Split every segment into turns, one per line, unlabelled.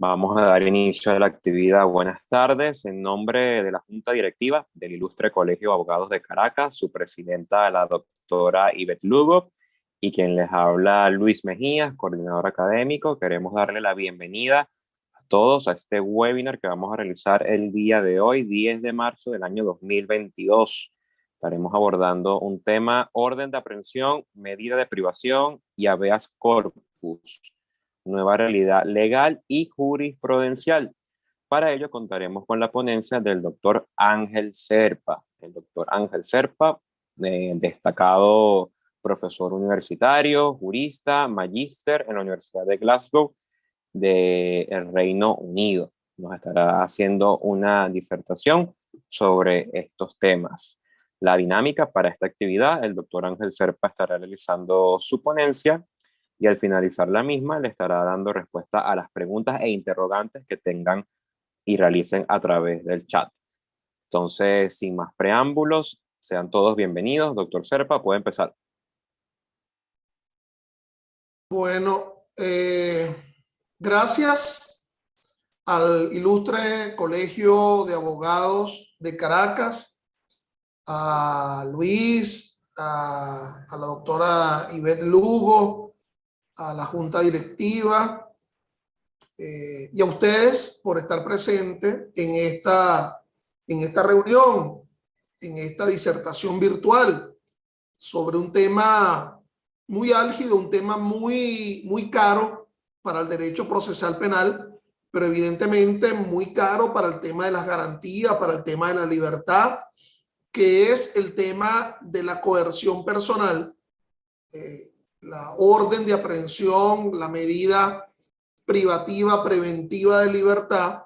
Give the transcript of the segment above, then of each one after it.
Vamos a dar inicio a la actividad. Buenas tardes. En nombre de la Junta Directiva del Ilustre Colegio de Abogados de Caracas, su presidenta, la doctora Ivette Lugo, y quien les habla, Luis Mejías, coordinador académico, queremos darle la bienvenida a todos a este webinar que vamos a realizar el día de hoy, 10 de marzo del año 2022. Estaremos abordando un tema: orden de aprehensión, medida de privación y habeas corpus, nueva realidad legal y jurisprudencial. Para ello contaremos con la ponencia del doctor Ángel Serpa. El doctor Ángel Serpa, destacado profesor universitario, jurista, magíster en la Universidad de Glasgow del Reino Unido. Nos estará haciendo una disertación sobre estos temas. La dinámica para esta actividad: el doctor Ángel Serpa estará realizando su ponencia y al finalizar la misma le estará dando respuesta a las preguntas e interrogantes que tengan y realicen a través del chat. Entonces, sin más preámbulos, sean todos bienvenidos. Doctor Serpa, puede empezar.
Bueno, gracias al Ilustre Colegio de Abogados de Caracas, a Luis, a la doctora Ivette Lugo, a la Junta Directiva y a ustedes por estar presentes en esta reunión, en esta disertación virtual sobre un tema muy álgido, un tema muy caro para el derecho procesal penal, pero evidentemente muy caro para el tema de las garantías, para el tema de la libertad, que es el tema de la coerción personal, la orden de aprehensión, la medida privativa preventiva de libertad,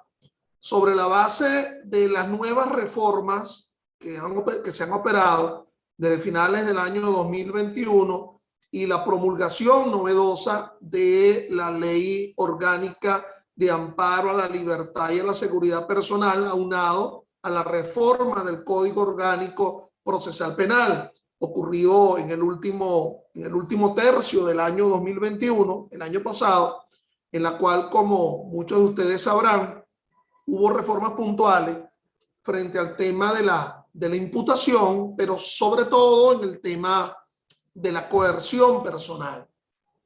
sobre la base de las nuevas reformas que se han operado desde finales del año 2021 y la promulgación novedosa de la Ley Orgánica de Amparo a la Libertad y a la Seguridad Personal, aunado a la reforma del Código Orgánico Procesal Penal, ocurrido en el último tercio del año 2021, el año pasado, en la cual, como muchos de ustedes sabrán, hubo reformas puntuales frente al tema de la imputación, pero sobre todo en el tema de la coerción personal.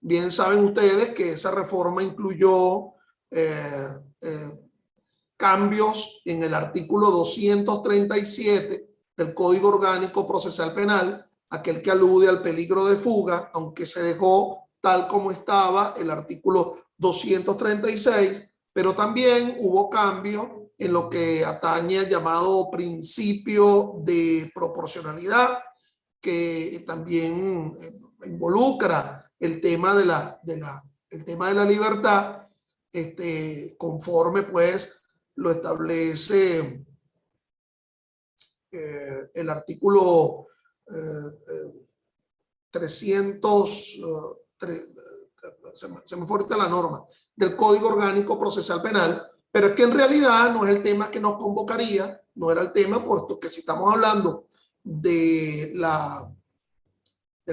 Bien saben ustedes que esa reforma incluyó cambios en el artículo 237 del Código Orgánico Procesal Penal, aquel que alude al peligro de fuga, aunque se dejó tal como estaba el artículo 236, pero también hubo cambio en lo que atañe al llamado principio de proporcionalidad, que también involucra el tema de la libertad, conforme pues lo establece el artículo 300, se me fue ahorita la norma, del Código Orgánico Procesal Penal, pero es que en realidad no es el tema que nos convocaría, no era el tema, puesto que si estamos hablando del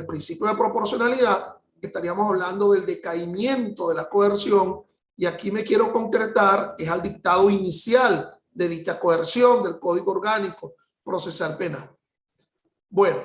principio de proporcionalidad, estaríamos hablando del decaimiento de la coerción, y aquí me quiero concretar es al dictado inicial de dicha coerción del Código Orgánico Procesal Penal. Bueno,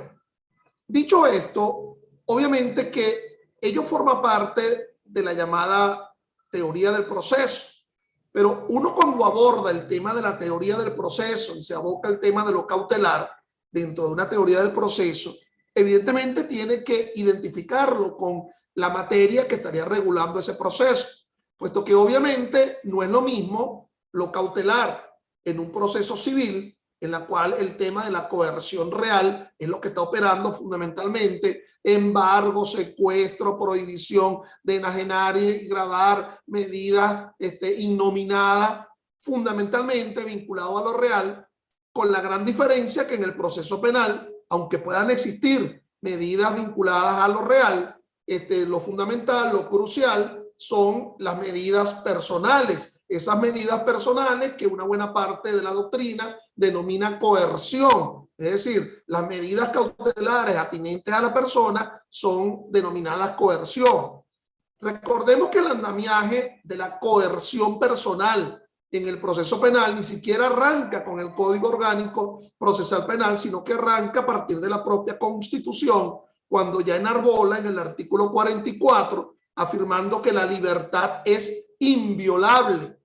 dicho esto, obviamente que ello forma parte de la llamada teoría del proceso, pero uno cuando aborda el tema de la teoría del proceso y se aboca el tema de lo cautelar dentro de una teoría del proceso, evidentemente tiene que identificarlo con la materia que estaría regulando ese proceso, puesto que obviamente no es lo mismo lo cautelar en un proceso civil, en la cual el tema de la coerción real es lo que está operando fundamentalmente: embargo, secuestro, prohibición de enajenar y gravar medidas innominadas, fundamentalmente vinculado a lo real, con la gran diferencia que en el proceso penal, aunque puedan existir medidas vinculadas a lo real, lo fundamental, lo crucial, son las medidas personales. Esas medidas personales que una buena parte de la doctrina denomina coerción, es decir, las medidas cautelares atinentes a la persona son denominadas coerción. Recordemos que el andamiaje de la coerción personal en el proceso penal ni siquiera arranca con el Código Orgánico Procesal Penal, sino que arranca a partir de la propia Constitución, cuando ya enarbola en el artículo 44, afirmando que la libertad es inviolable.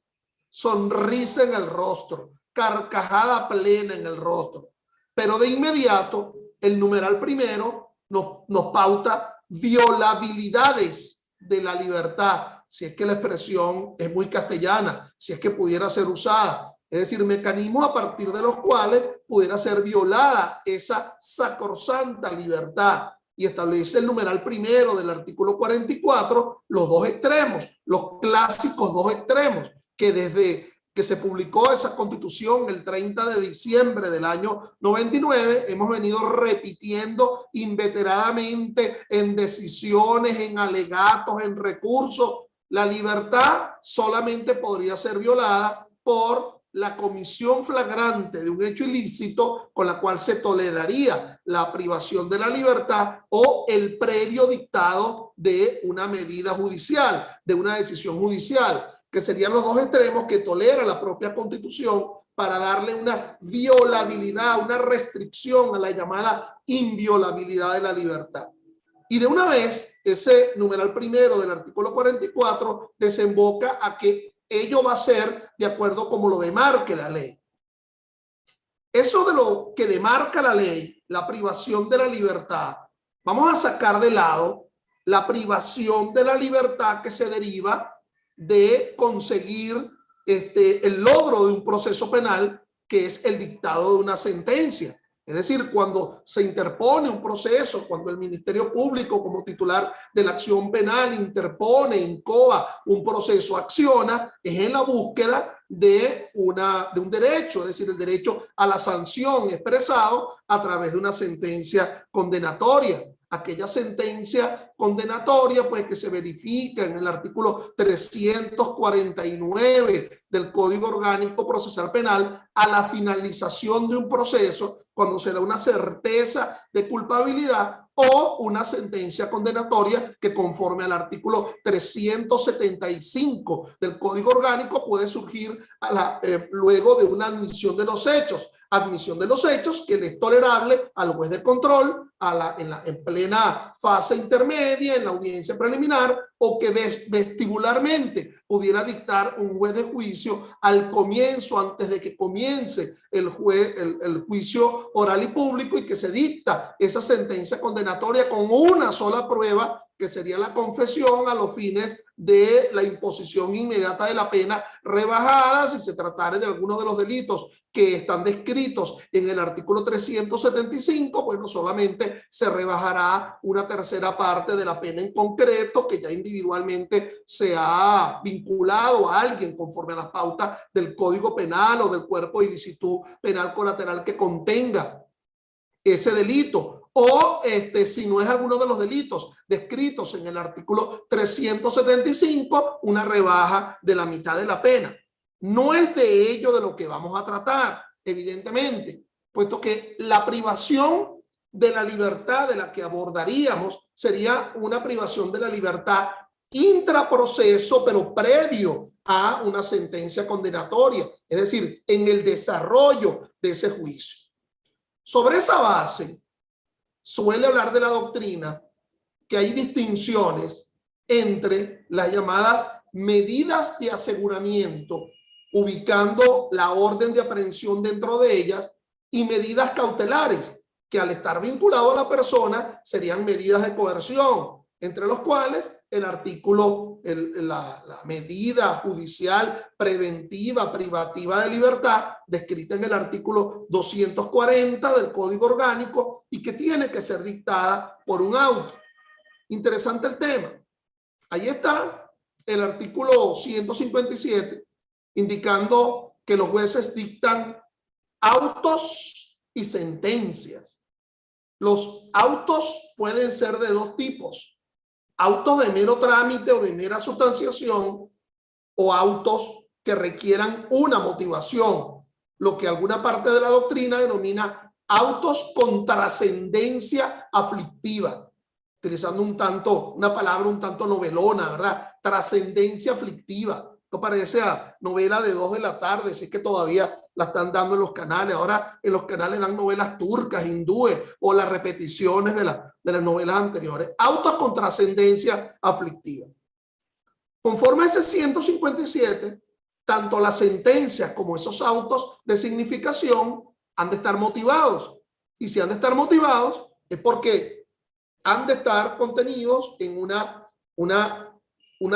Sonrisa en el rostro, carcajada plena en el rostro. Pero de inmediato, el numeral primero nos pauta violabilidades de la libertad, si es que la expresión es muy castellana, si es que pudiera ser usada. Es decir, mecanismos a partir de los cuales pudiera ser violada esa sacrosanta libertad. Y establece el numeral primero del artículo 44 los dos extremos, los clásicos dos extremos, que desde que se publicó esa constitución el 30 de diciembre del año 99, hemos venido repitiendo inveteradamente en decisiones, en alegatos, en recursos. La libertad solamente podría ser violada por la comisión flagrante de un hecho ilícito con la cual se toleraría la privación de la libertad o el previo dictado de una medida judicial, de una decisión judicial, que serían los dos extremos que tolera la propia Constitución para darle una violabilidad, una restricción a la llamada inviolabilidad de la libertad. Y de una vez, ese numeral primero del artículo 44 desemboca a que ello va a ser de acuerdo como lo demarque la ley. Eso de lo que demarca la ley, la privación de la libertad, vamos a sacar de lado la privación de la libertad que se deriva de conseguir el logro de un proceso penal, que es el dictado de una sentencia. Es decir, cuando se interpone un proceso, cuando el Ministerio Público como titular de la acción penal interpone, incoa un proceso, acciona, es en la búsqueda de un derecho, es decir, el derecho a la sanción expresado a través de una sentencia condenatoria. Aquella sentencia condenatoria pues que se verifica en el artículo 349 del Código Orgánico Procesal Penal a la finalización de un proceso, cuando se da una certeza de culpabilidad o una sentencia condenatoria que conforme al artículo 375 del Código Orgánico puede surgir luego de una admisión de los hechos. Admisión de los hechos que le es tolerable al juez de control en plena fase intermedia, en la audiencia preliminar, o que vestibularmente pudiera dictar un juez de juicio al comienzo, antes de que comience el juicio oral y público, y que se dicta esa sentencia condenatoria con una sola prueba, que sería la confesión, a los fines de la imposición inmediata de la pena rebajada si se tratara de alguno de los delitos que están descritos en el artículo 375, pues no solamente se rebajará una tercera parte de la pena en concreto, que ya individualmente se ha vinculado a alguien conforme a las pautas del Código Penal o del cuerpo de ilicitud penal colateral que contenga ese delito, o si no es alguno de los delitos descritos en el artículo 375, una rebaja de la mitad de la pena. No es de ello de lo que vamos a tratar, evidentemente, puesto que la privación de la libertad de la que abordaríamos sería una privación de la libertad intraproceso, pero previo a una sentencia condenatoria, es decir, en el desarrollo de ese juicio. Sobre esa base, suele hablar de la doctrina que hay distinciones entre las llamadas medidas de aseguramiento, ubicando la orden de aprehensión dentro de ellas, y medidas cautelares, que al estar vinculado a la persona serían medidas de coerción, entre los cuales el artículo, la medida judicial preventiva privativa de libertad, descrita en el artículo 240 del Código Orgánico, y que tiene que ser dictada por un auto. Interesante el tema. Ahí está el artículo 157, indicando que los jueces dictan autos y sentencias. Los autos pueden ser de dos tipos: autos de mero trámite o de mera sustanciación, o autos que requieran una motivación, lo que alguna parte de la doctrina denomina autos con trascendencia aflictiva. utilizando una palabra un tanto novelona, ¿verdad? Trascendencia aflictiva. Esto parece a novela de 2 de la tarde, si es que todavía la están dando en los canales. Ahora en los canales dan novelas turcas, hindúes o las repeticiones de las novelas anteriores. Autos con trascendencia aflictiva. Conforme a ese 157, tanto las sentencias como esos autos de significación han de estar motivados. Y si han de estar motivados es porque han de estar contenidos en una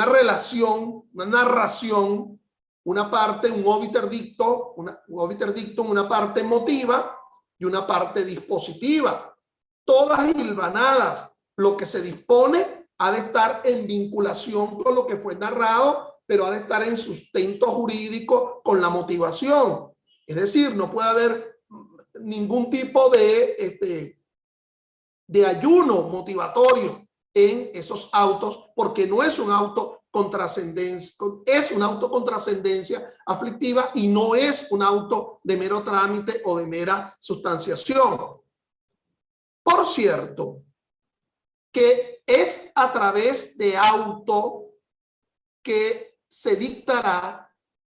relación, una narración, una parte, un obiter dictum, una parte emotiva y una parte dispositiva. Todas hilvanadas. Lo que se dispone ha de estar en vinculación con lo que fue narrado, pero ha de estar en sustento jurídico con la motivación. Es decir, no puede haber ningún tipo de ayuno motivatorio en esos autos, porque no es un auto con trascendencia, es un auto con trascendencia aflictiva y no es un auto de mero trámite o de mera sustanciación. Por cierto, que es a través de auto que se dictará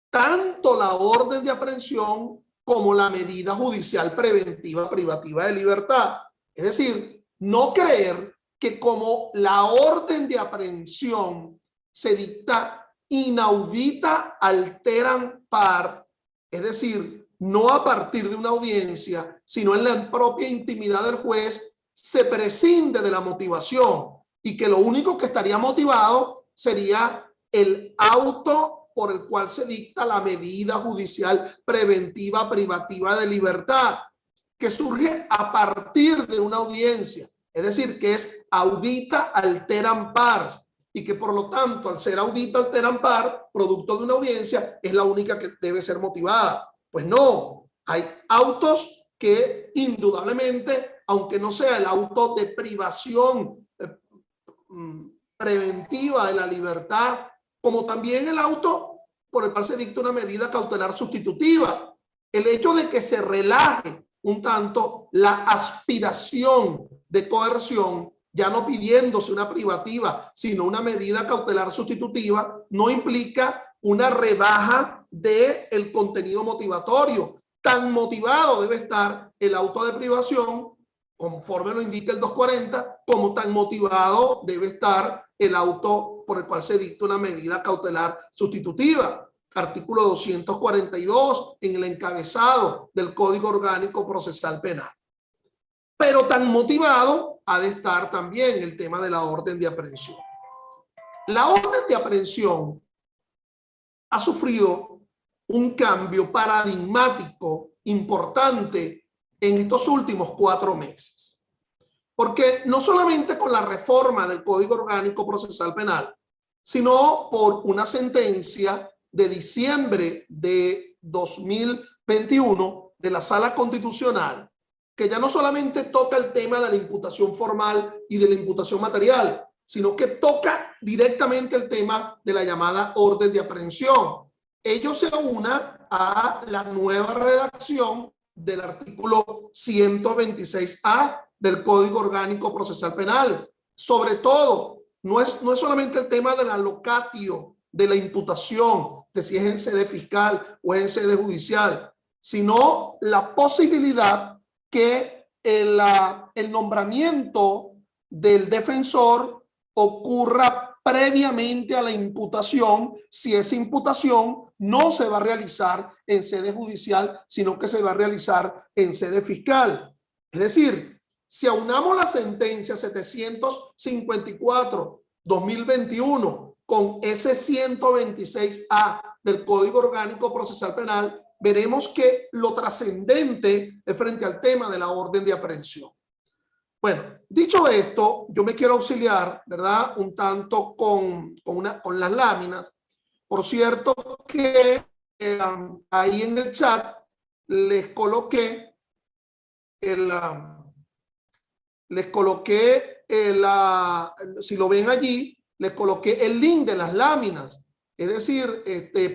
tanto la orden de aprehensión como la medida judicial preventiva privativa de libertad. Es decir, no creer que como la orden de aprehensión se dicta inaudita alteram par, es decir, no a partir de una audiencia, sino en la propia intimidad del juez, se prescinde de la motivación y que lo único que estaría motivado sería el auto por el cual se dicta la medida judicial preventiva privativa de libertad, que surge a partir de una audiencia, es decir, que es audita alteram pars y que por lo tanto al ser audita alteram par, producto de una audiencia, es la única que debe ser motivada. Pues no, hay autos que indudablemente, aunque no sea el auto de privación preventiva de la libertad, como también el auto por el cual se dicta una medida cautelar sustitutiva, el hecho de que se relaje un tanto la aspiración de coerción, ya no pidiéndose una privativa, sino una medida cautelar sustitutiva, no implica una rebaja del contenido motivatorio. Tan motivado debe estar el auto de privación, conforme lo indica el 240, como tan motivado debe estar el auto por el cual se dicta una medida cautelar sustitutiva. Artículo 242 en el encabezado del Código Orgánico Procesal Penal. Pero tan motivado ha de estar también el tema de la orden de aprehensión. La orden de aprehensión ha sufrido un cambio paradigmático importante en estos últimos 4 meses. Porque no solamente con la reforma del Código Orgánico Procesal Penal, sino por una sentencia de diciembre de 2021 de la Sala Constitucional, que ya no solamente toca el tema de la imputación formal y de la imputación material, sino que toca directamente el tema de la llamada orden de aprehensión. Ello se aúna a la nueva redacción del artículo 126A del Código Orgánico Procesal Penal. Sobre todo, no es solamente el tema de la locatio de la imputación, de si es en sede fiscal o en sede judicial, sino la posibilidad que el nombramiento del defensor ocurra previamente a la imputación, si esa imputación no se va a realizar en sede judicial, sino que se va a realizar en sede fiscal. Es decir, si aunamos la sentencia 754/2021 con ese 126A del Código Orgánico Procesal Penal, veremos que lo trascendente es frente al tema de la orden de aprehensión. Bueno, dicho esto, yo me quiero auxiliar, ¿verdad? Un tanto con las láminas. Por cierto que ahí en el chat les coloqué si lo ven allí, les coloqué el link de las láminas. Es decir,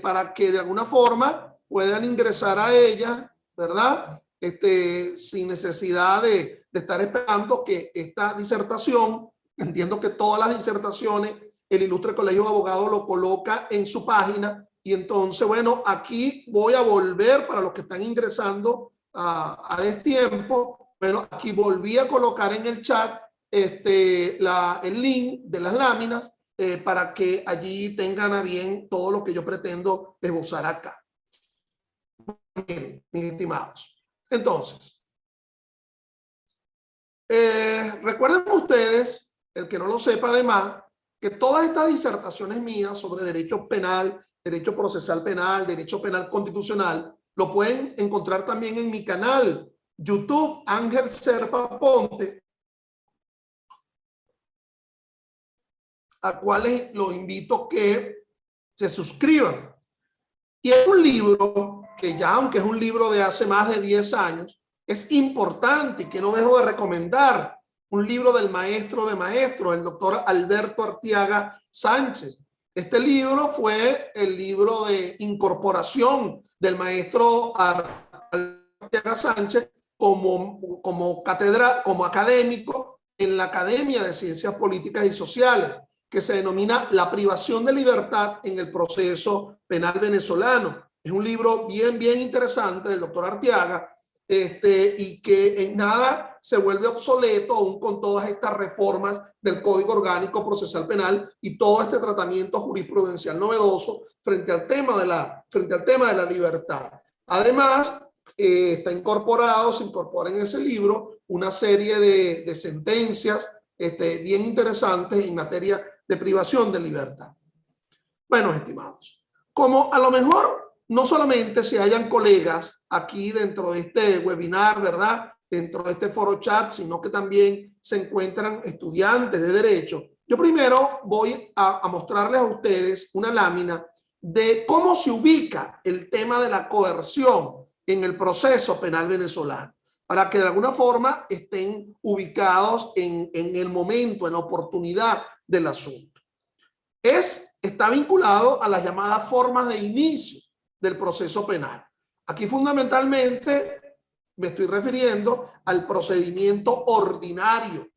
para que de alguna forma puedan ingresar a ellas, ¿verdad? Sin necesidad de estar esperando que esta disertación entiendo que todas las disertaciones el Ilustre Colegio de Abogados lo coloca en su página, y entonces, bueno, aquí voy a volver para los que están ingresando a destiempo. Bueno, aquí volví a colocar en el chat el link de las láminas para que allí tengan a bien todo lo que yo pretendo esbozar acá. Miren, mis estimados. Entonces, recuerden ustedes, el que no lo sepa además, que todas estas disertaciones mías sobre derecho penal, derecho procesal penal, derecho penal constitucional, lo pueden encontrar también en mi canal YouTube, Ángel Serpa Ponte, a cuales los invito que se suscriban. Y es un libro que ya, aunque es un libro de hace más de 10 años, es importante y que no dejo de recomendar. Un libro del maestro de maestros, el doctor Alberto Arteaga Sánchez. Este libro fue el libro de incorporación del maestro Arteaga Sánchez como académico en la Academia de Ciencias Políticas y Sociales, que se denomina La privación de libertad en el proceso penal venezolano. Es un libro bien interesante del doctor Arteaga, y que en nada se vuelve obsoleto aún con todas estas reformas del Código Orgánico Procesal Penal y todo este tratamiento jurisprudencial novedoso frente al tema de la libertad. Además, se incorpora en ese libro una serie de sentencias bien interesantes en materia de privación de libertad. Bueno, estimados, como a lo mejor no solamente se hayan colegas aquí dentro de este webinar, ¿verdad? Dentro de este foro chat, sino que también se encuentran estudiantes de derecho. Yo primero voy a mostrarles a ustedes una lámina de cómo se ubica el tema de la coerción en el proceso penal venezolano, para que de alguna forma estén ubicados en el momento, en la oportunidad del asunto. Está vinculado a las llamadas formas de inicio del proceso penal. Aquí fundamentalmente me estoy refiriendo al procedimiento ordinario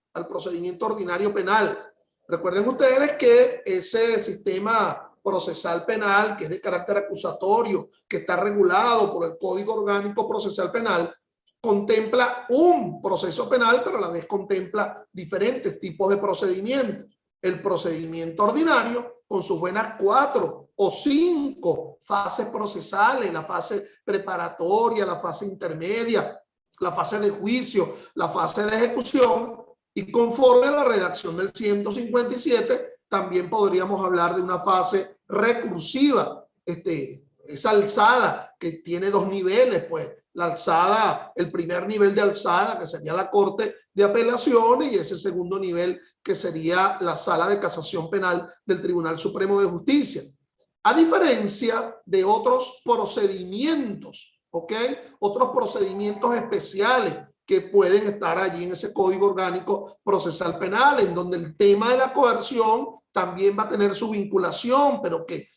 penal. Recuerden ustedes que ese sistema procesal penal, que es de carácter acusatorio, que está regulado por el Código Orgánico Procesal Penal, contempla un proceso penal, pero a la vez contempla diferentes tipos de procedimientos. El procedimiento ordinario, con sus buenas 4 o 5 fases procesales, la fase preparatoria, la fase intermedia, la fase de juicio, la fase de ejecución, y conforme a la redacción del 157, también podríamos hablar de una fase recursiva, esa alzada que tiene 2 niveles, pues la alzada, el primer nivel de alzada, que sería la Corte de Apelaciones, y ese segundo nivel, que sería la Sala de Casación Penal del Tribunal Supremo de Justicia. A diferencia de otros procedimientos, ¿ok? Otros procedimientos especiales que pueden estar allí en ese Código Orgánico Procesal Penal, en donde el tema de la coerción también va a tener su vinculación, pero que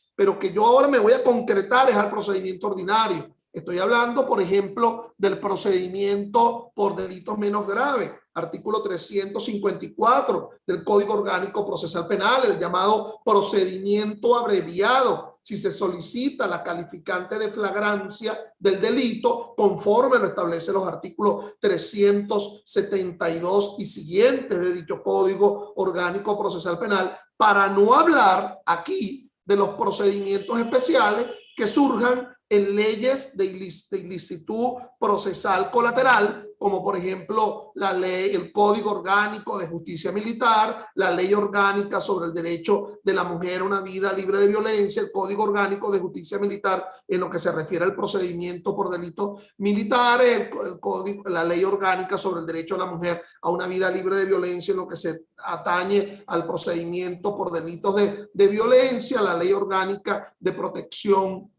yo ahora me voy a concretar es al procedimiento ordinario. Estoy hablando, por ejemplo, del procedimiento por delitos menos graves, artículo 354 del Código Orgánico Procesal Penal, el llamado procedimiento abreviado, si se solicita la calificante de flagrancia del delito, conforme lo establecen los artículos 372 y siguientes de dicho Código Orgánico Procesal Penal, para no hablar aquí de los procedimientos especiales que surjan en leyes de ilicitud procesal colateral, como por ejemplo la ley, el Código Orgánico de Justicia Militar, la Ley Orgánica sobre el Derecho de la Mujer a una Vida Libre de Violencia, el Código Orgánico de Justicia Militar en lo que se refiere al procedimiento por delitos militares, la Ley Orgánica sobre el Derecho de la Mujer a una Vida Libre de Violencia en lo que se atañe al procedimiento por delitos de violencia, la Ley Orgánica de Protección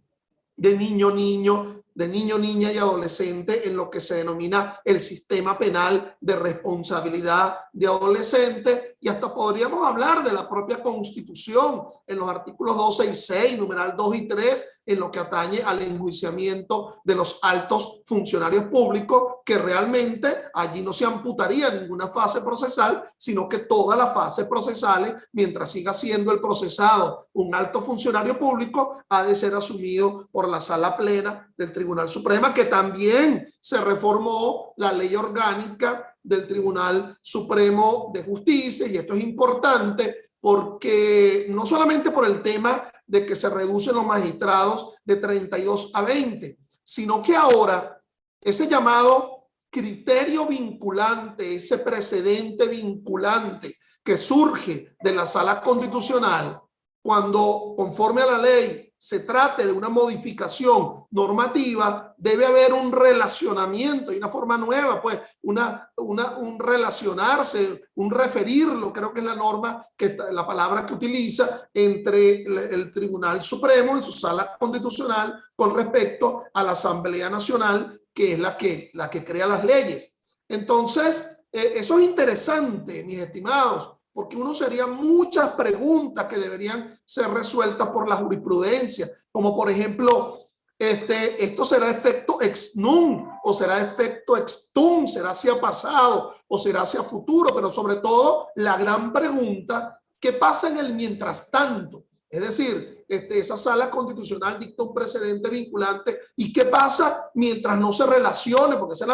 de niño de niño, niña y adolescente en lo que se denomina el sistema penal de responsabilidad de adolescente, y hasta podríamos hablar de la propia Constitución en los artículos 12 y 6, numeral 2 y 3, en lo que atañe al enjuiciamiento de los altos funcionarios públicos, que realmente allí no se amputaría ninguna fase procesal, sino que todas las fases procesales, mientras siga siendo el procesado un alto funcionario público, ha de ser asumido por la Sala Plena del Tribunal Supremo, que también se reformó la ley orgánica del Tribunal Supremo de Justicia, y esto es importante porque no solamente por el tema de que se reducen los magistrados de 32 a 20, sino que ahora ese llamado criterio vinculante, ese precedente vinculante que surge de la Sala Constitucional, cuando conforme a la ley se trate de una modificación normativa, debe haber un relacionamiento y una forma nueva, pues un relacionarse, un referirlo, creo que es la norma, la palabra que utiliza entre el Tribunal Supremo en su Sala Constitucional con respecto a la Asamblea Nacional, que es la que crea las leyes. Entonces, eso es interesante, mis estimados, porque uno sería muchas preguntas que deberían ser resueltas por la jurisprudencia, como por ejemplo, ¿esto será efecto ex nunc o será efecto ex tunc? ¿Será hacia pasado o será hacia futuro? Pero sobre todo, la gran pregunta, ¿qué pasa en el mientras tanto? Es decir, esa Sala Constitucional dicta un precedente vinculante, ¿y qué pasa mientras no se relacione? Porque esa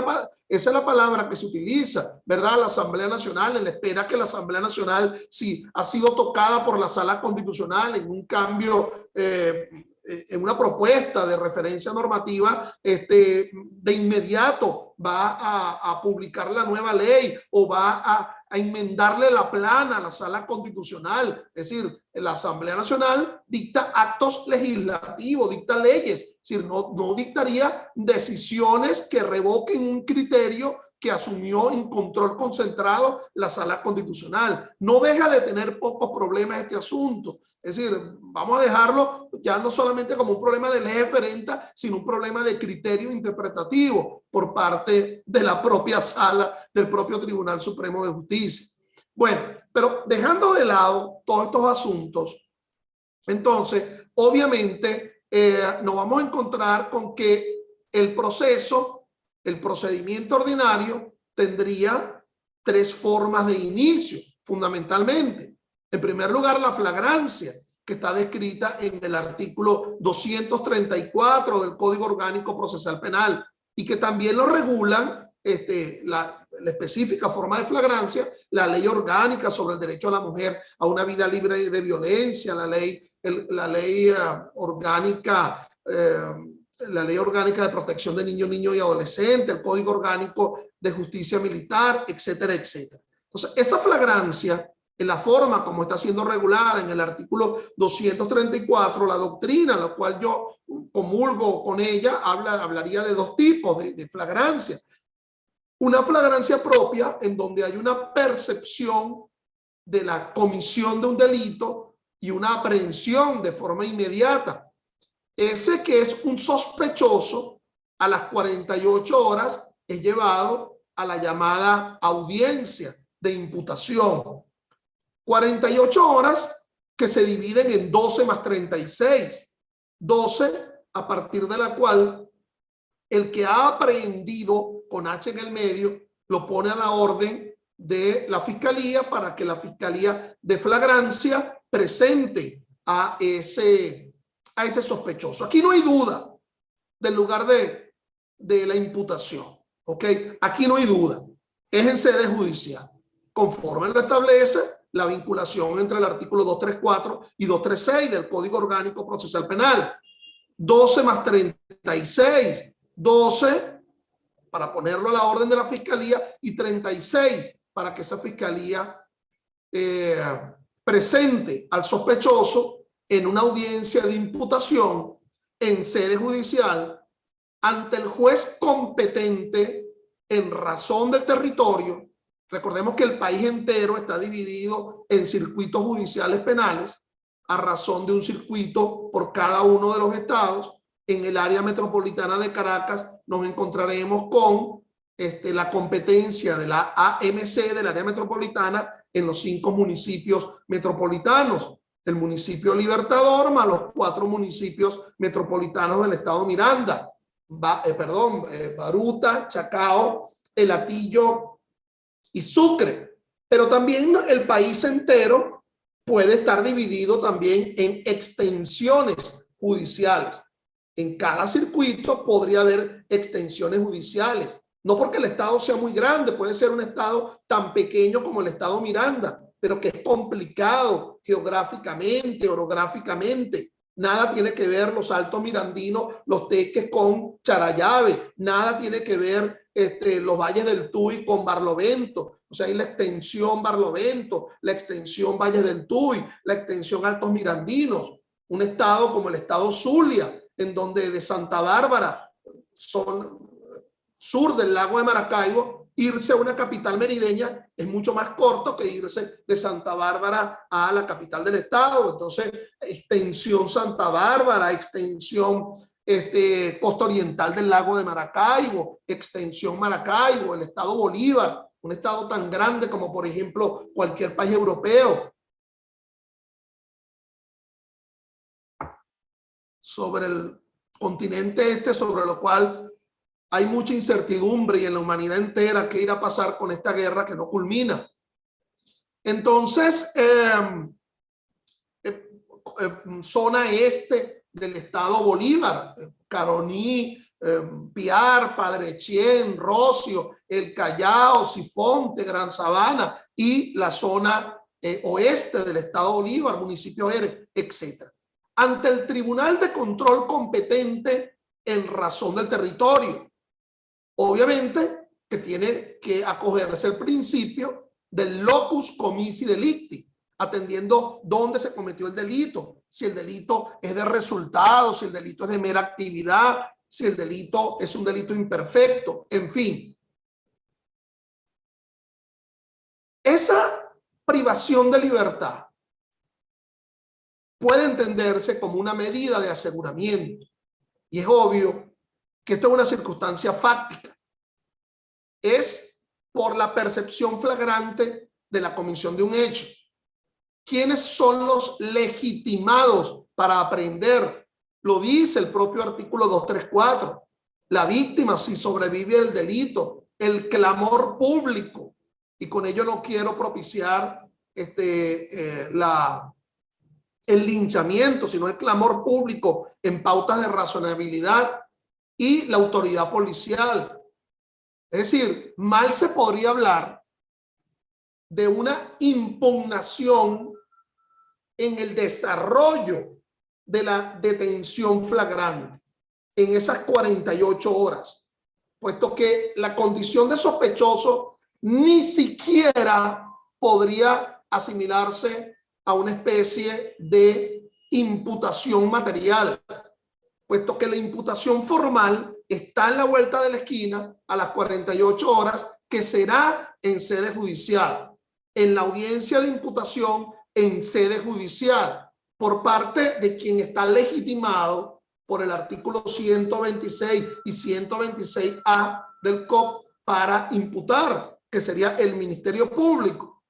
es la palabra que se utiliza, ¿verdad? La Asamblea Nacional, en la espera que la Asamblea Nacional, si ha sido tocada por la Sala Constitucional en un cambio, en una propuesta de referencia normativa, de inmediato va a publicar la nueva ley o va a enmendarle la plana a la Sala Constitucional. Es decir, la Asamblea Nacional dicta actos legislativos, dicta leyes, es decir, no dictaría decisiones que revoquen un criterio que asumió en control concentrado la Sala Constitucional. No deja de tener pocos problemas este asunto. Es decir, vamos a dejarlo ya no solamente como un problema de ley ferenta, sino un problema de criterio interpretativo por parte de la propia sala, del propio Tribunal Supremo de Justicia. Bueno, pero dejando de lado todos estos asuntos, entonces, obviamente, nos vamos a encontrar con que el procedimiento ordinario tendría tres formas de inicio, fundamentalmente. En primer lugar, la flagrancia, que está descrita en el artículo 234 del Código Orgánico Procesal Penal, y que también lo regulan la específica forma de flagrancia, la ley orgánica sobre el derecho a la mujer a una vida libre de violencia, la ley orgánica de protección de niños, niños y adolescentes, el Código Orgánico de Justicia Militar, etcétera, etcétera. Entonces, esa flagrancia, en la forma como está siendo regulada en el artículo 234, la doctrina, la cual yo comulgo con ella, hablaría de dos tipos de flagrancia. Una flagrancia propia, en donde hay una percepción de la comisión de un delito y una aprehensión de forma inmediata. Ese que es un sospechoso, a las 48 horas es llevado a la llamada audiencia de imputación. 48 horas que se dividen en 12 más 36. 12 a partir de la cual el que ha aprehendido con H en el medio lo pone a la orden de la fiscalía para que la fiscalía de flagrancia presente a ese sospechoso. Aquí no hay duda del lugar de la imputación, ¿ok? Aquí no hay duda. Es en sede judicial. Conforme lo establece la vinculación entre el artículo 234 y 236 del Código Orgánico Procesal Penal. 12 más 36. 12 para ponerlo a la orden de la fiscalía y 36 para que esa fiscalía presente al sospechoso en una audiencia de imputación en sede judicial ante el juez competente en razón del territorio. Recordemos que el país entero está dividido en circuitos judiciales penales a razón de un circuito por cada uno de los estados. en el área metropolitana de Caracas nos encontraremos con la competencia de la AMC del área metropolitana en los 5 municipios metropolitanos. El municipio Libertador más los 4 municipios metropolitanos del estado Miranda, Baruta, Chacao, El Hatillo y Sucre. Pero también el país entero puede estar dividido también en extensiones judiciales. En cada circuito podría haber extensiones judiciales. No porque el estado sea muy grande, puede ser un estado tan pequeño como el estado Miranda, pero que es complicado geográficamente, orográficamente. Nada tiene que ver los Altos Mirandinos, los Teques con Charallave, nada tiene que ver los Valles del Tuy con Barlovento. O sea, hay la extensión Barlovento, la extensión Valles del Tuy, la extensión Altos Mirandinos. Un estado como el estado Zulia, en donde de Santa Bárbara, sur del lago de Maracaibo, irse a una capital merideña es mucho más corto que irse de Santa Bárbara a la capital del estado. Entonces, extensión Santa Bárbara, extensión costa oriental del lago de Maracaibo, extensión Maracaibo, el estado Bolívar, un estado tan grande como, por ejemplo, cualquier país europeo. Sobre el continente sobre lo cual hay mucha incertidumbre y en la humanidad entera qué irá a pasar con esta guerra que no culmina. Entonces, zona este del estado Bolívar, Caroní, Piar, Padre Etienne, Rocio, El Callao, Sifonte, Gran Sabana y la zona oeste del estado Bolívar, municipio Eres, etc. Ante el Tribunal de Control competente en razón del territorio. Obviamente que tiene que acogerse el principio del locus commissi delicti, atendiendo dónde se cometió el delito, si el delito es de resultado, si el delito es de mera actividad, si el delito es un delito imperfecto, en fin. Esa privación de libertad puede entenderse como una medida de aseguramiento y es obvio que esto es una circunstancia fáctica. Es por la percepción flagrante de la comisión de un hecho. ¿Quiénes son los legitimados para aprehender? Lo dice el propio artículo 234. La víctima, si sobrevive el delito, el clamor público. Y con ello no quiero propiciar el linchamiento, sino el clamor público en pautas de razonabilidad y la autoridad policial. Es decir, mal se podría hablar de una impugnación en el desarrollo de la detención flagrante en esas 48 horas, puesto que la condición de sospechoso ni siquiera podría asimilarse a una especie de imputación material, puesto que la imputación formal está en la vuelta de la esquina a las 48 horas, que será en sede judicial, en la audiencia de imputación en sede judicial, por parte de quien está legitimado por el artículo 126 y 126A del COP para imputar, que sería el Ministerio Público.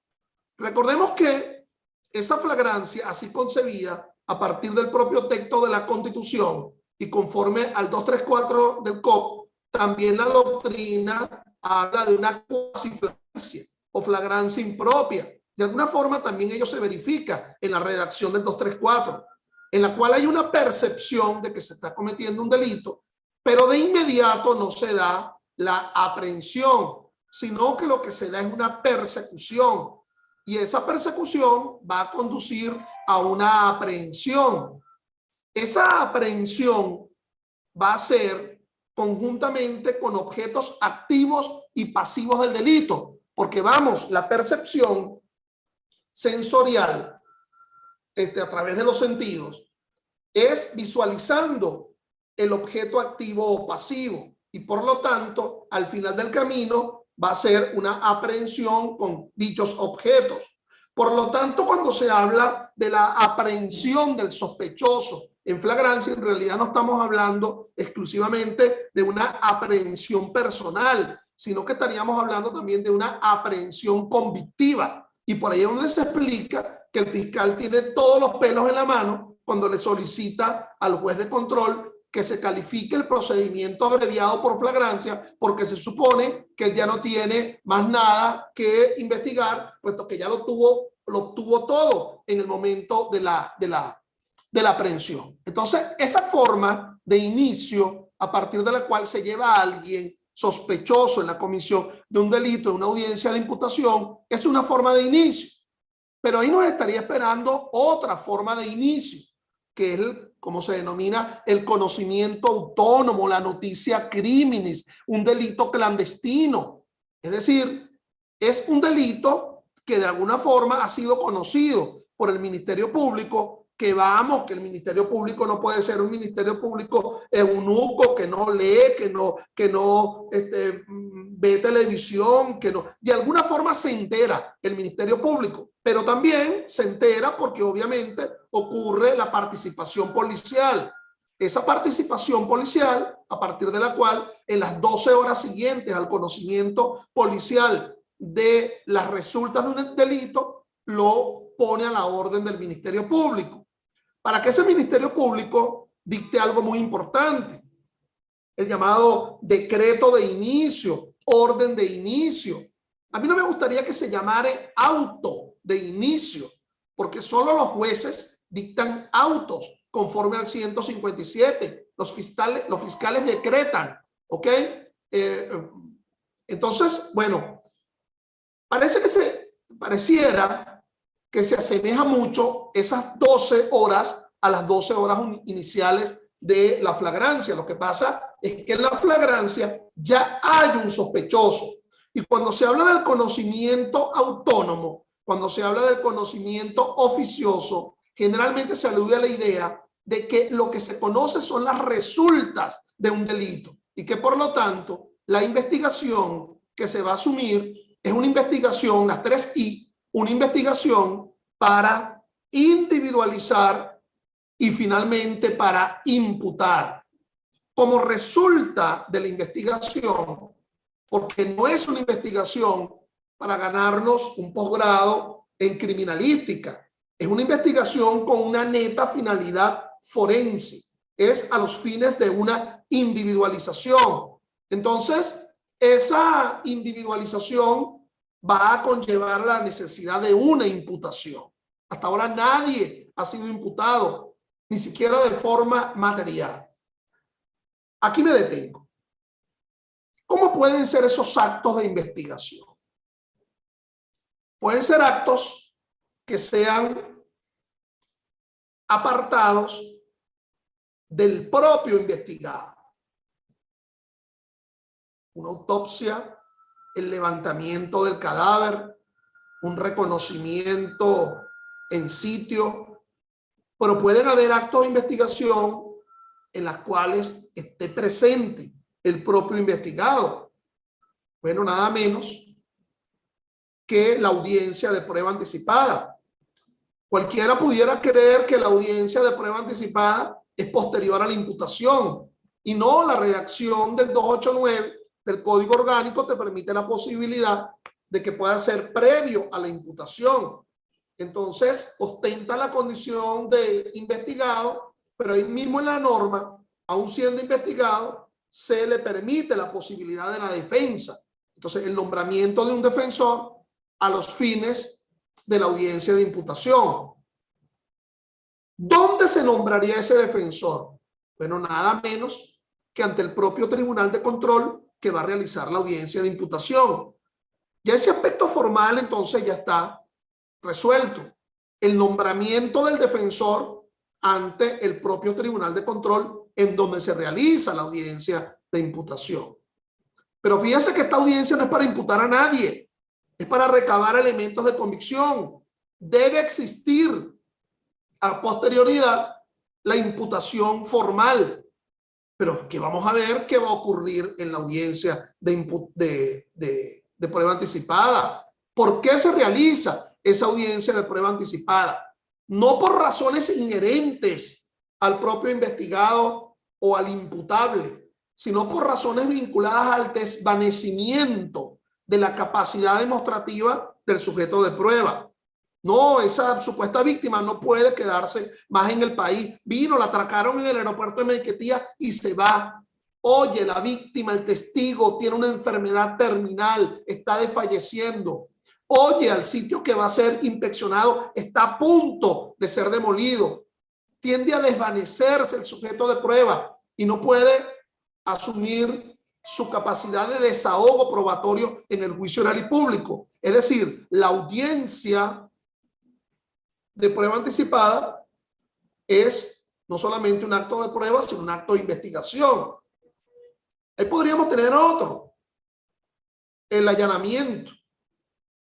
Recordemos que esa flagrancia, así concebida a partir del propio texto de la Constitución y conforme al 234 del COP, también la doctrina habla de una cuasiflagrancia o flagrancia impropia. De alguna forma también ello se verifica en la redacción del 234, en la cual hay una percepción de que se está cometiendo un delito, pero de inmediato no se da la aprehensión, sino que lo que se da es una persecución, y esa persecución va a conducir a una aprehensión. Esa aprehensión va a ser conjuntamente con objetos activos y pasivos del delito, porque vamos, la percepción sensorial a través de los sentidos es visualizando el objeto activo o pasivo, y por lo tanto al final del camino va a ser una aprehensión con dichos objetos. Por lo tanto, cuando se habla de la aprehensión del sospechoso en flagrancia, en realidad no estamos hablando exclusivamente de una aprehensión personal, sino que estaríamos hablando también de una aprehensión convictiva. Y por ahí es donde se explica que el fiscal tiene todos los pelos en la mano cuando le solicita al juez de control que se califique el procedimiento abreviado por flagrancia, porque se supone que él ya no tiene más nada que investigar, puesto que ya lo obtuvo todo en el momento de la aprehensión. Entonces, esa forma de inicio a partir de la cual se lleva a alguien sospechoso en la comisión de un delito en una audiencia de imputación es una forma de inicio. Pero ahí nos estaría esperando otra forma de inicio, que es como se denomina el conocimiento autónomo, la noticia criminis, un delito clandestino. Es decir, es un delito que de alguna forma ha sido conocido por el Ministerio Público, que el Ministerio Público no puede ser un Ministerio Público eunuco, que no lee, que no ve televisión, que no, de alguna forma se entera el Ministerio Público, pero también se entera porque obviamente ocurre la participación policial. Esa participación policial, a partir de la cual en las 12 horas siguientes al conocimiento policial de las resultas de un delito, lo pone a la orden del Ministerio Público, para que ese Ministerio Público dicte algo muy importante, el llamado decreto de inicio, orden de inicio. A mí no me gustaría que se llamara auto de inicio, porque solo los jueces dictan autos conforme al 157. Los fiscales decretan, ¿ok? Entonces, bueno, pareciera que se asemeja mucho esas 12 horas a las 12 horas iniciales de la flagrancia. Lo que pasa es que en la flagrancia ya hay un sospechoso. Y cuando se habla del conocimiento autónomo, cuando se habla del conocimiento oficioso, generalmente se alude a la idea de que lo que se conoce son las resultas de un delito y que por lo tanto la investigación que se va a asumir es una investigación, las 3 I, una investigación para individualizar y finalmente para imputar. Como resulta de la investigación, porque no es una investigación para ganarnos un posgrado en criminalística, es una investigación con una neta finalidad forense, es a los fines de una individualización. Entonces, esa individualización va a conllevar la necesidad de una imputación. Hasta ahora nadie ha sido imputado, ni siquiera de forma material. Aquí me detengo. ¿Cómo pueden ser esos actos de investigación? Pueden ser actos que sean apartados del propio investigado. Una autopsia, el levantamiento del cadáver, un reconocimiento en sitio, pero pueden haber actos de investigación en las cuales esté presente el propio investigado. Bueno, nada menos que la audiencia de prueba anticipada. Cualquiera pudiera creer que la audiencia de prueba anticipada es posterior a la imputación y no, la redacción del 289 del Código Orgánico te permite la posibilidad de que pueda ser previo a la imputación. Entonces, ostenta la condición de investigado, pero ahí mismo en la norma, aún siendo investigado, se le permite la posibilidad de la defensa. Entonces, el nombramiento de un defensor a los fines de la audiencia de imputación. ¿Dónde se nombraría ese defensor? Bueno, nada menos que ante el propio Tribunal de Control que va a realizar la audiencia de imputación. Ya ese aspecto formal entonces ya está resuelto. El nombramiento del defensor ante el propio Tribunal de Control en donde se realiza la audiencia de imputación. Pero fíjense que esta audiencia no es para imputar a nadie, es para recabar elementos de convicción. Debe existir a posterioridad la imputación formal. Pero que vamos a ver qué va a ocurrir en la audiencia de prueba anticipada. ¿Por qué se realiza? esa audiencia de prueba anticipada, no por razones inherentes al propio investigado o al imputable, sino por razones vinculadas al desvanecimiento de la capacidad demostrativa del sujeto de prueba. No, esa supuesta víctima no puede quedarse más en el país. Vino, la atracaron en el aeropuerto de Maiquetía y se va. Oye, la víctima, el testigo, tiene una enfermedad terminal, está desfalleciendo. Oye, al sitio que va a ser inspeccionado está a punto de ser demolido. Tiende a desvanecerse el sujeto de prueba y no puede asumir su capacidad de desahogo probatorio en el juicio oral y público. Es decir, la audiencia de prueba anticipada es no solamente un acto de prueba, sino un acto de investigación. Ahí podríamos tener otro, el allanamiento.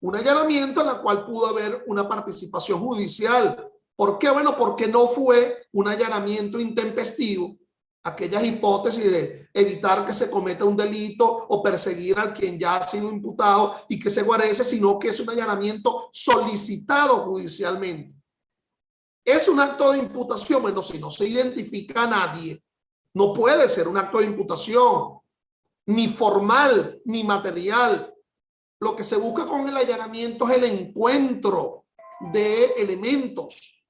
Un allanamiento en la cual pudo haber una participación judicial. ¿Por qué? Bueno, porque no fue un allanamiento intempestivo, aquellas hipótesis de evitar que se cometa un delito o perseguir al quien ya ha sido imputado y que se guarece, sino que es un allanamiento solicitado judicialmente. ¿Es un acto de imputación? Bueno, si no se identifica a nadie, no puede ser un acto de imputación, ni formal, ni material. Lo que se busca con el allanamiento es el encuentro de elementos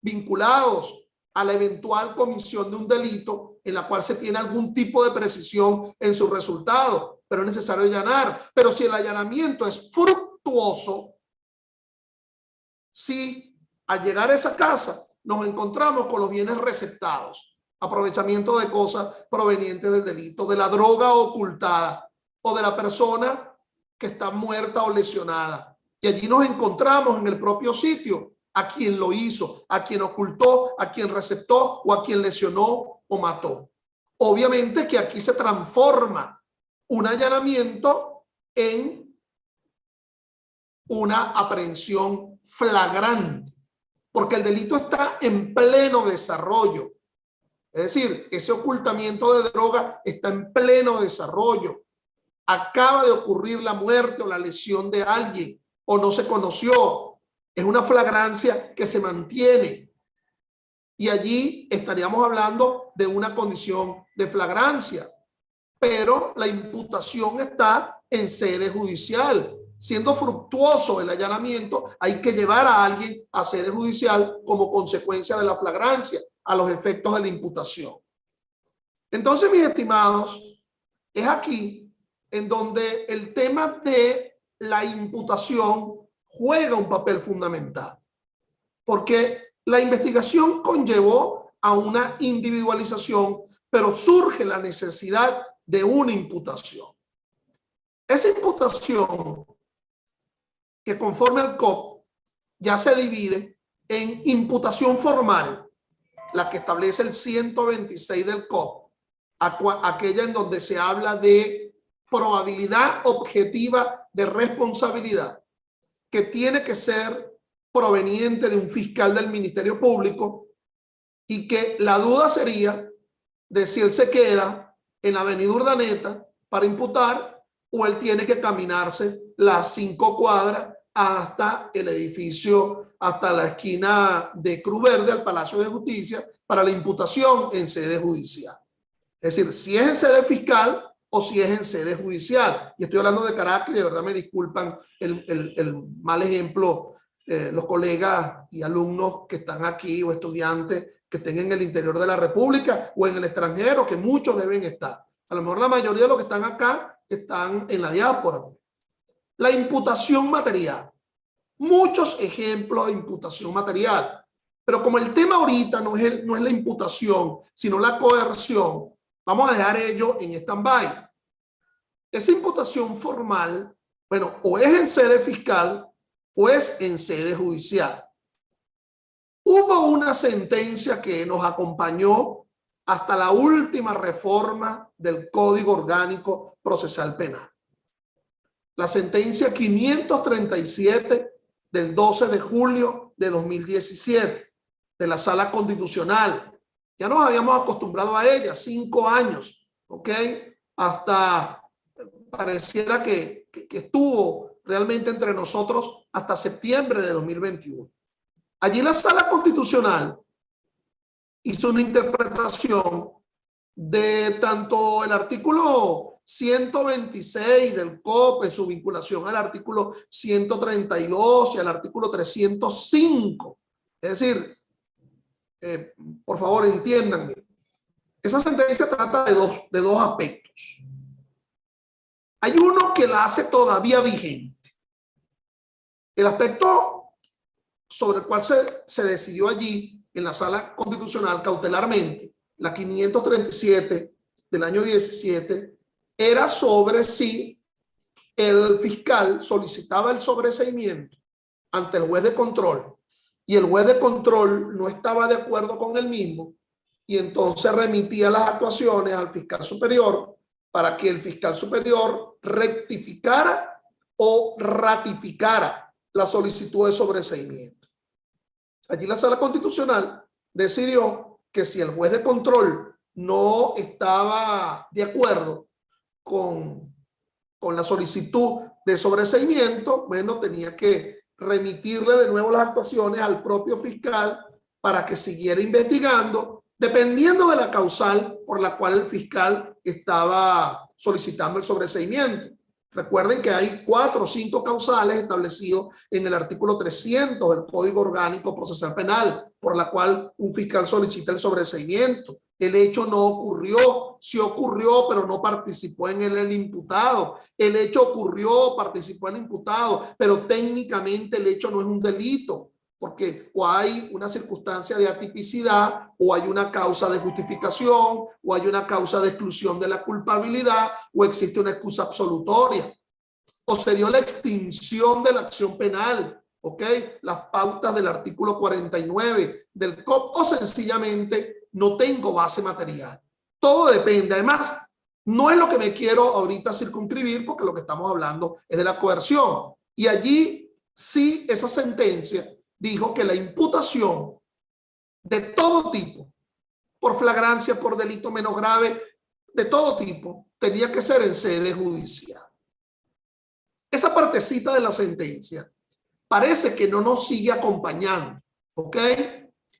vinculados a la eventual comisión de un delito en la cual se tiene algún tipo de precisión en su resultado, pero es necesario allanar. Pero si el allanamiento es fructuoso, si al llegar a esa casa nos encontramos con los bienes receptados, aprovechamiento de cosas provenientes del delito, de la droga ocultada o de la persona que está muerta o lesionada, y allí nos encontramos en el propio sitio a quien lo hizo, a quien ocultó, a quien receptó o a quien lesionó o mató. Obviamente que aquí se transforma un allanamiento en una aprehensión flagrante, porque el delito está en pleno desarrollo. Es decir, ese ocultamiento de droga está en pleno desarrollo. Acaba de ocurrir la muerte o la lesión de alguien o no se conoció. Es una flagrancia que se mantiene. Y allí estaríamos hablando de una condición de flagrancia. Pero la imputación está en sede judicial. Siendo fructuoso el allanamiento, hay que llevar a alguien a sede judicial como consecuencia de la flagrancia, a los efectos de la imputación. Entonces, mis estimados, es aquí en donde el tema de la imputación juega un papel fundamental, porque la investigación conllevó a una individualización, pero surge la necesidad de una imputación. Esa imputación, que conforme al COP ya se divide en imputación formal, la que establece el 126 del COP, aquella en donde se habla de probabilidad objetiva de responsabilidad, que tiene que ser proveniente de un fiscal del Ministerio Público, y que la duda sería de si él se queda en la avenida Urdaneta para imputar o él tiene que caminarse las 5 cuadras hasta el edificio, hasta la esquina de Cruz Verde, al Palacio de Justicia, para la imputación en sede judicial. Es decir, si es en sede fiscal o si es en sede judicial. Y estoy hablando de Caracas, y de verdad me disculpan el mal ejemplo, los colegas y alumnos que están aquí o estudiantes que estén en el interior de la República o en el extranjero, que muchos deben estar. A lo mejor la mayoría de los que están acá están en la diáspora. La imputación material. Muchos ejemplos de imputación material. Pero como el tema ahorita no es la imputación, sino la coerción, vamos a dejar ello en stand-by. Esa imputación formal, bueno, o es en sede fiscal o es en sede judicial. Hubo una sentencia que nos acompañó hasta la última reforma del Código Orgánico Procesal Penal. La sentencia 537 del 12 de julio de 2017 de la Sala Constitucional. Ya nos habíamos acostumbrado a ella, 5 años, ¿ok? Hasta pareciera que estuvo realmente entre nosotros hasta septiembre de 2021. Allí la Sala Constitucional hizo una interpretación de tanto el artículo 126 del COP en su vinculación al artículo 132 y al artículo 305. Es decir, por favor, entiéndanme. Esa sentencia trata de dos aspectos. Hay uno que la hace todavía vigente. El aspecto sobre el cual se decidió allí en la Sala Constitucional cautelarmente, la 537 del año 17, era sobre si el fiscal solicitaba el sobreseimiento ante el juez de control y el juez de control no estaba de acuerdo con el mismo, y entonces remitía las actuaciones al fiscal superior para que el fiscal superior rectificara o ratificara la solicitud de sobreseimiento. Allí la Sala Constitucional decidió que si el juez de control no estaba de acuerdo con la solicitud de sobreseimiento, bueno, tenía que remitirle de nuevo las actuaciones al propio fiscal para que siguiera investigando, dependiendo de la causal por la cual el fiscal estaba solicitando el sobreseimiento. Recuerden que hay 4 o 5 causales establecidos en el artículo 300 del Código Orgánico Procesal Penal, por la cual un fiscal solicita el sobreseimiento. El hecho no ocurrió, sí ocurrió, pero no participó en él el imputado. El hecho ocurrió, participó el imputado, pero técnicamente el hecho no es un delito, porque o hay una circunstancia de atipicidad, o hay una causa de justificación, o hay una causa de exclusión de la culpabilidad, o existe una excusa absolutoria, o se dio la extinción de la acción penal, ¿ok? Las pautas del artículo 49 del COP, o sencillamente no tengo base material. Todo depende. Además, no es lo que me quiero ahorita circunscribir, porque lo que estamos hablando es de la coerción. Y allí sí, esa sentencia dijo que la imputación de todo tipo, por flagrancia, por delito menos grave, de todo tipo, tenía que ser en sede judicial. Esa partecita de la sentencia parece que no nos sigue acompañando, ¿ok?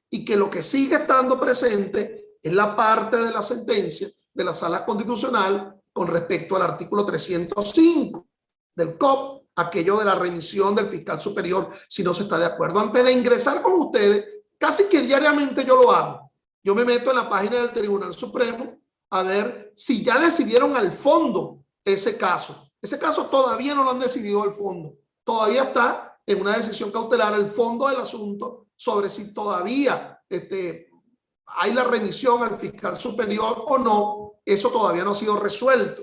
Y que lo que sigue estando presente es la parte de la sentencia de la Sala Constitucional con respecto al artículo 305 del COP, aquello de la remisión del fiscal superior si no se está de acuerdo. Antes de ingresar con ustedes, casi que diariamente yo lo hago. Yo me meto en la página del Tribunal Supremo a ver si ya decidieron al fondo ese caso. Ese caso todavía no lo han decidido al fondo. Todavía está en una decisión cautelar el fondo del asunto sobre si todavía hay la remisión al fiscal superior o no. Eso todavía no ha sido resuelto.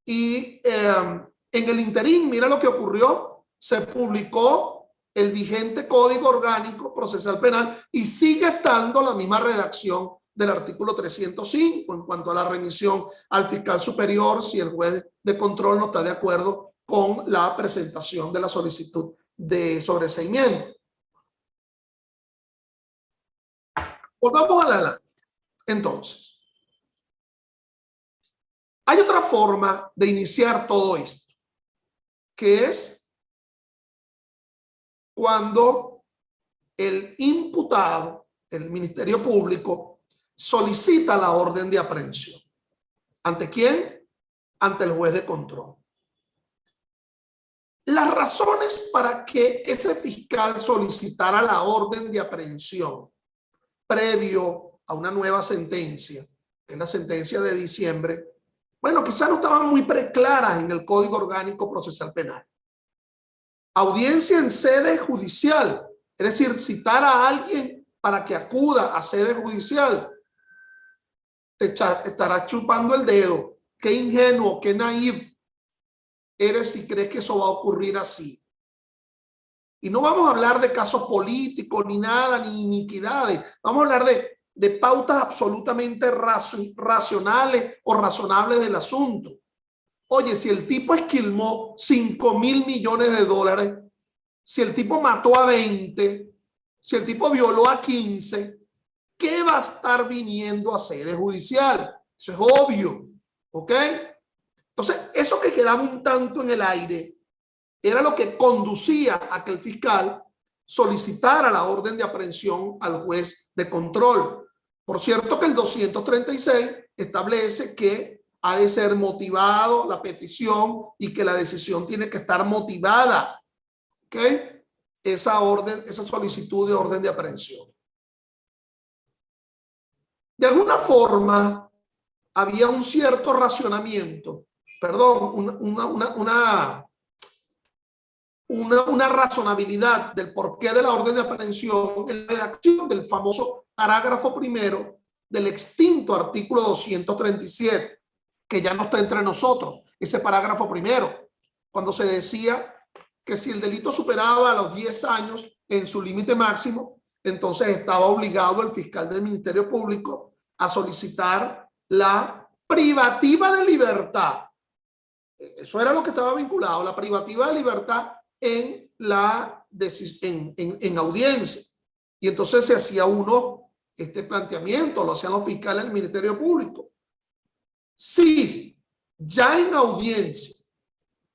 Y en el interín, mira lo que ocurrió. Se publicó el vigente Código Orgánico Procesal Penal y sigue estando la misma redacción del artículo 305 en cuanto a la remisión al fiscal superior si el juez de control no está de acuerdo con la presentación de la solicitud de sobreseimiento. Volvamos a la ley. Entonces, hay otra forma de iniciar todo esto, que es cuando el imputado, el Ministerio Público, solicita la orden de aprehensión. ¿Ante quién? Ante el juez de control. Las razones para que ese fiscal solicitara la orden de aprehensión previo a una nueva sentencia, que es la sentencia de diciembre, bueno, quizás no estaban muy preclaras en el Código Orgánico Procesal Penal. Audiencia en sede judicial, es decir, citar a alguien para que acuda a sede judicial, te estarás chupando el dedo. Qué ingenuo, qué naïf eres si crees que eso va a ocurrir así. Y no vamos a hablar de casos políticos, ni nada, ni iniquidades. Vamos a hablar de pautas absolutamente racionales o razonables del asunto. Oye, si el tipo esquilmó 5.000 millones de dólares, si el tipo mató a 20, si el tipo violó a 15, ¿qué va a estar viniendo a sede judicial? Eso es obvio, ¿ok? Entonces, eso que quedaba un tanto en el aire, era lo que conducía a que el fiscal solicitara la orden de aprehensión al juez de control. Por cierto que el 236 establece que ha de ser motivado la petición y que la decisión tiene que estar motivada. ¿Ok? Esa orden, esa solicitud de orden de aprehensión. De alguna forma, había un cierto racionamiento, perdón, una razonabilidad del porqué de la orden de aprehensión en la redacción del famoso parágrafo primero del extinto artículo 237, que ya no está entre nosotros, ese parágrafo primero, cuando se decía que si el delito superaba los 10 años en su límite máximo, entonces estaba obligado el fiscal del Ministerio Público a solicitar la privativa de libertad. Eso era lo que estaba vinculado, la privativa de libertad en audiencia. Y entonces se hacía este planteamiento, lo hacían los fiscales del Ministerio Público. Si ya en audiencia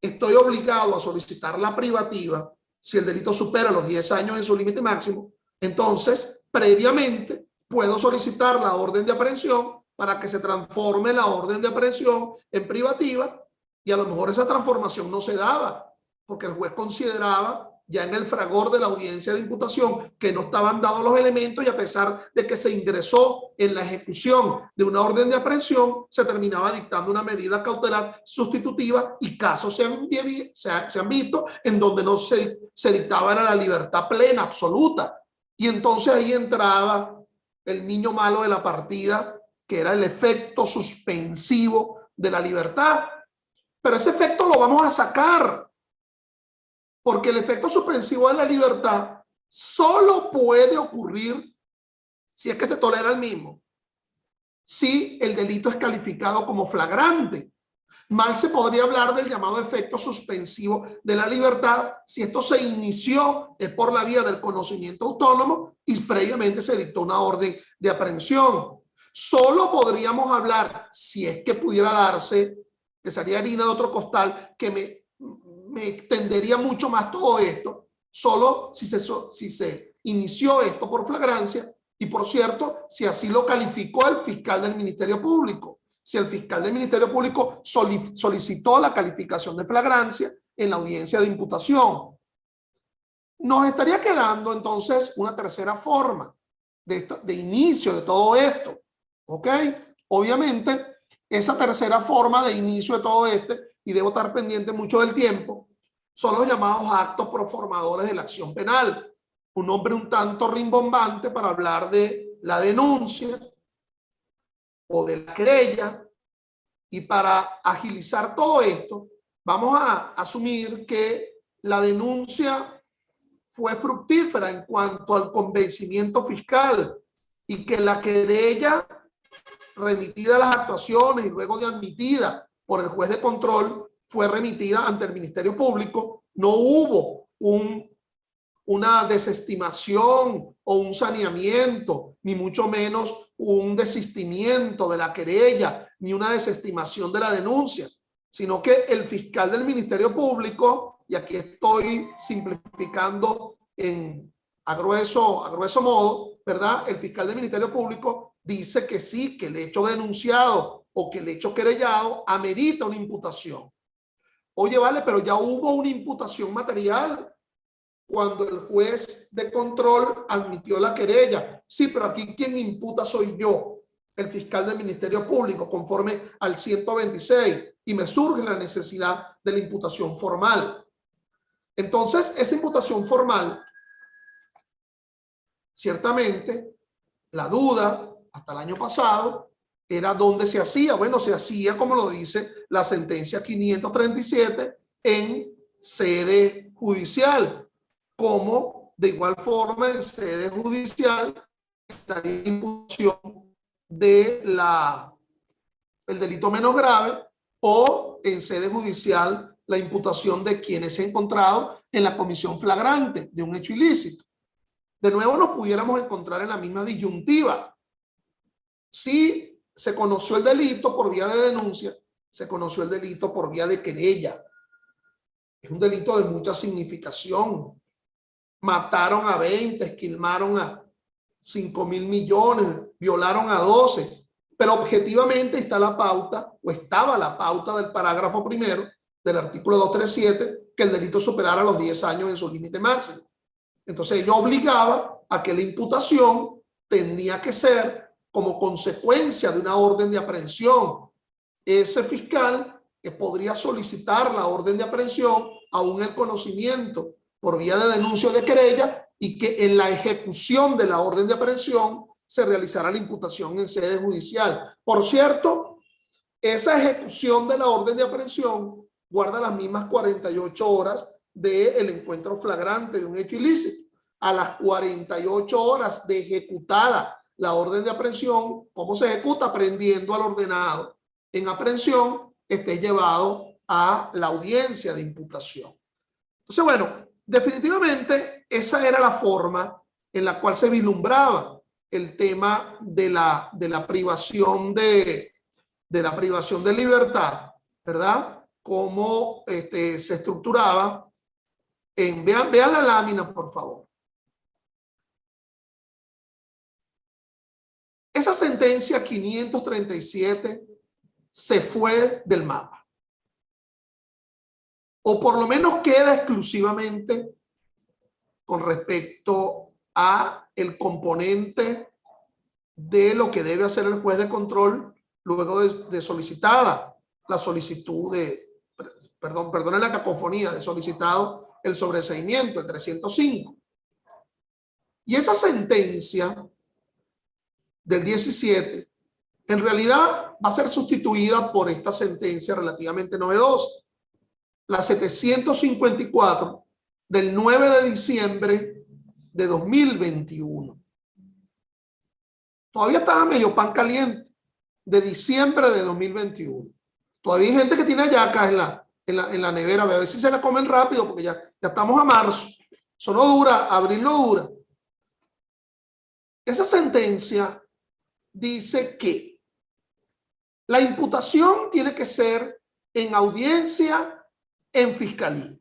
estoy obligado a solicitar la privativa, si el delito supera los 10 años en su límite máximo, entonces previamente puedo solicitar la orden de aprehensión para que se transforme la orden de aprehensión en privativa, y a lo mejor esa transformación no se daba porque el juez consideraba ya en el fragor de la audiencia de imputación que no estaban dados los elementos, y a pesar de que se ingresó en la ejecución de una orden de aprehensión, se terminaba dictando una medida cautelar sustitutiva, y casos se han visto en donde no se dictaba la libertad plena, absoluta. Y entonces ahí entraba el niño malo de la partida, que era el efecto suspensivo de la libertad. Pero ese efecto lo vamos a sacar, porque el efecto suspensivo de la libertad solo puede ocurrir, si es que se tolera el mismo, si el delito es calificado como flagrante. Mal se podría hablar del llamado efecto suspensivo de la libertad si esto se inició por la vía del conocimiento autónomo y previamente se dictó una orden de aprehensión. Solo podríamos hablar, si es que pudiera darse, que sería harina de otro costal, que me extendería mucho más todo esto, solo si se inició esto por flagrancia, y por cierto, si así lo calificó el fiscal del Ministerio Público. Si el fiscal del Ministerio Público solicitó la calificación de flagrancia en la audiencia de imputación. Nos estaría quedando entonces una tercera forma de inicio de todo esto. ¿Ok? Obviamente, esa tercera forma de inicio de todo y debo estar pendiente mucho del tiempo, son los llamados actos proformadores de la acción penal. Un nombre un tanto rimbombante para hablar de la denuncia o de la querella, y para agilizar todo esto, vamos a asumir que la denuncia fue fructífera en cuanto al convencimiento fiscal, y que la querella remitida a las actuaciones y luego de admitida por el juez de control fue remitida ante el Ministerio Público. No hubo una desestimación o un saneamiento, ni mucho menos un desistimiento de la querella, ni una desestimación de la denuncia, sino que el fiscal del Ministerio Público, y aquí estoy simplificando a grueso modo, ¿verdad? El fiscal del Ministerio Público dice que sí, que el hecho denunciado o que el hecho querellado amerita una imputación. Oye, vale, pero ya hubo una imputación material cuando el juez de control admitió la querella. Sí, pero aquí quien imputa soy yo, el fiscal del Ministerio Público, conforme al 126, y me surge la necesidad de la imputación formal. Entonces, esa imputación formal, ciertamente, la duda hasta el año pasado era dónde se hacía. Bueno, se hacía, como lo dice la sentencia 537, en sede judicial, como de igual forma en sede judicial estaría la imputación de el delito menos grave, o en sede judicial la imputación de quienes se han encontrado en la comisión flagrante de un hecho ilícito. De nuevo nos pudiéramos encontrar en la misma disyuntiva. Si se conoció el delito por vía de denuncia, se conoció el delito por vía de querella. Es un delito de mucha significación. Mataron a 20, esquilmaron a 5.000 millones, violaron a 12, pero objetivamente está la pauta, o estaba la pauta del parágrafo primero del artículo 237, que el delito superara los 10 años en su límite máximo. Entonces ello obligaba a que la imputación tenía que ser como consecuencia de una orden de aprehensión. Ese fiscal podría solicitar la orden de aprehensión aún el conocimiento por vía de denuncia o de querella, y que en la ejecución de la orden de aprehensión se realizará la imputación en sede judicial. Por cierto, esa ejecución de la orden de aprehensión guarda las mismas 48 horas del encuentro flagrante de un hecho ilícito. A las 48 horas de ejecutada la orden de aprehensión, ¿cómo se ejecuta? Prendiendo al ordenado en aprehensión, esté llevado a la audiencia de imputación. Entonces, bueno, definitivamente esa era la forma en la cual se vislumbraba el tema de la privación de libertad, ¿verdad? Cómo se estructuraba. Vean la lámina, por favor. Esa sentencia 537 se fue del mapa, o por lo menos queda exclusivamente con respecto a el componente de lo que debe hacer el juez de control luego de solicitada la solicitud de, perdón la cacofonía, de solicitado el sobreseimiento, el 305. Y esa sentencia del 17 en realidad va a ser sustituida por esta sentencia relativamente novedosa, la 754 del 9 de diciembre de 2021. Todavía estaba medio pan caliente, de diciembre de 2021. Todavía hay gente que tiene hallacas en la nevera. A ver si se la comen rápido, porque ya estamos a marzo. Eso no dura, abril no dura. Esa sentencia dice que la imputación tiene que ser en audiencia en fiscalía,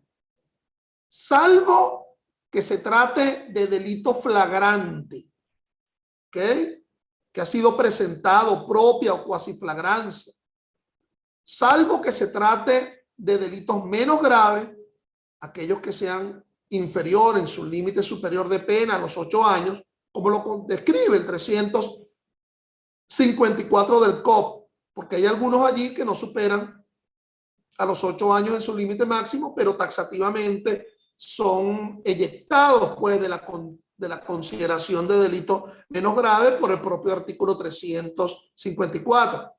salvo que se trate de delito flagrante, ¿ok?, que ha sido presentado propia o cuasi flagrancia, salvo que se trate de delitos menos graves, aquellos que sean inferiores en su límite superior de pena a los 8 años, como lo describe el 354 del COP, porque hay algunos allí que no superan a los 8 años en su límite máximo, pero taxativamente son eyectados pues de la consideración de delito menos grave por el propio artículo 354.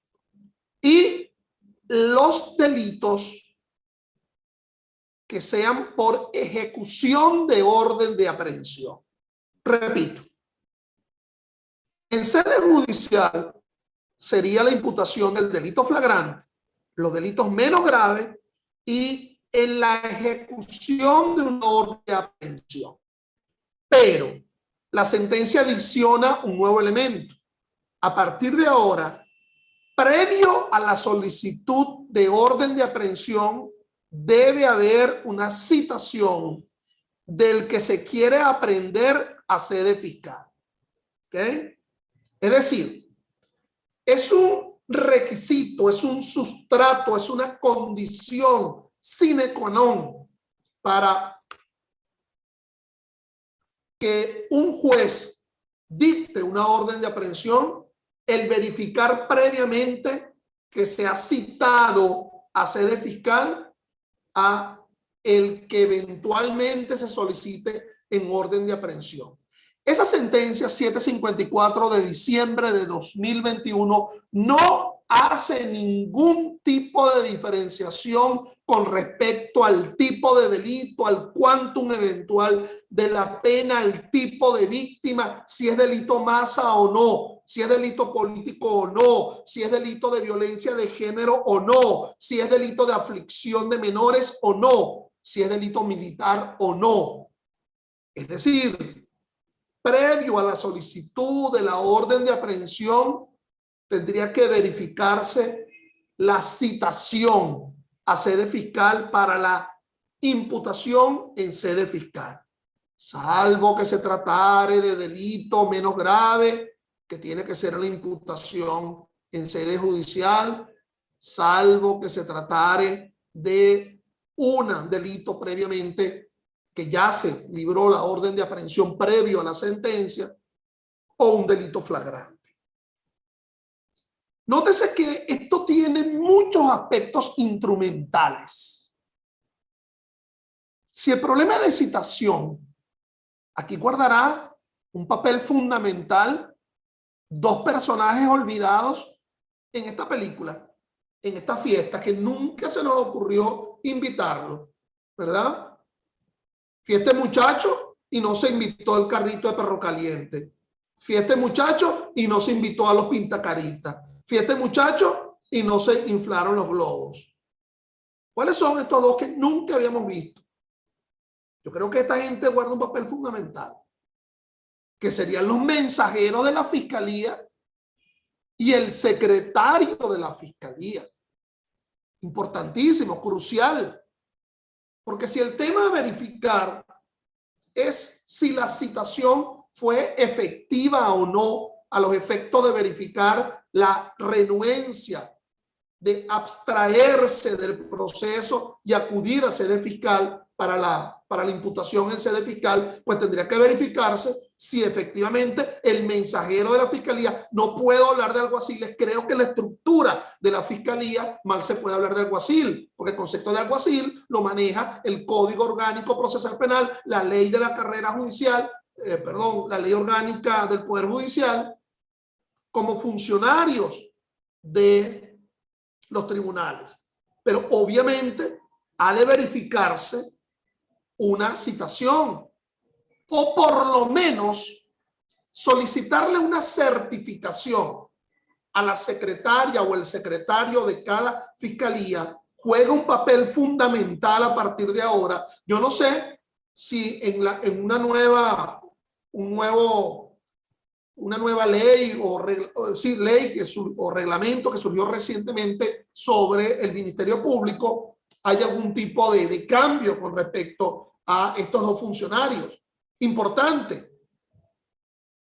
Y los delitos que sean por ejecución de orden de aprehensión. Repito, en sede judicial sería la imputación del delito flagrante, los delitos menos graves y en la ejecución de una orden de aprehensión. Pero la sentencia adiciona un nuevo elemento. A partir de ahora, previo a la solicitud de orden de aprehensión, debe haber una citación del que se quiere aprehender a sede fiscal. ¿Ok? Es decir, es un requisito, es un sustrato, es una condición sine qua non para que un juez dicte una orden de aprehensión, el verificar previamente que se ha citado a sede fiscal a el que eventualmente se solicite en orden de aprehensión. Esa sentencia 754 de diciembre de 2021 no hace ningún tipo de diferenciación con respecto al tipo de delito, al quantum eventual de la pena, al tipo de víctima, si es delito masa o no, si es delito político o no, si es delito de violencia de género o no, si es delito de aflicción de menores o no, si es delito militar o no. Es decir, previo a la solicitud de la orden de aprehensión, tendría que verificarse la citación a sede fiscal para la imputación en sede fiscal, salvo que se tratare de delito menos grave, que tiene que ser la imputación en sede judicial, salvo que se tratare de un delito previamente que ya se libró la orden de aprehensión previo a la sentencia, o un delito flagrante. Nótese que esto tiene muchos aspectos instrumentales. Si el problema de citación, aquí guardará un papel fundamental dos personajes olvidados en esta película, en esta fiesta, que nunca se nos ocurrió invitarlo, ¿verdad? Fiesta muchacho y no se invitó al carrito de perro caliente. Fiesta muchacho y no se invitó a los pintacaritas. Fiesta muchacho y no se inflaron los globos. ¿Cuáles son estos dos que nunca habíamos visto? Yo creo que esta gente guarda un papel fundamental, que serían los mensajeros de la fiscalía y el secretario de la fiscalía. Importantísimo, crucial. Porque si el tema a verificar es si la citación fue efectiva o no a los efectos de verificar la renuencia de abstraerse del proceso y acudir a sede fiscal para la imputación en sede fiscal, pues tendría que verificarse si efectivamente el mensajero de la fiscalía, no puedo hablar de alguaciles, creo que la estructura de la fiscalía mal se puede hablar de alguacil, porque el concepto de alguacil lo maneja el Código Orgánico Procesal Penal, la ley de la carrera judicial, la ley orgánica del Poder Judicial, como funcionarios de los tribunales. Pero obviamente ha de verificarse una citación o por lo menos solicitarle una certificación a la secretaria o el secretario de cada fiscalía. Juega un papel fundamental a partir de ahora. Yo no sé si en una nueva ley o reglamento que surgió recientemente sobre el Ministerio Público hay algún tipo de cambio con respecto a estos dos funcionarios. Importante.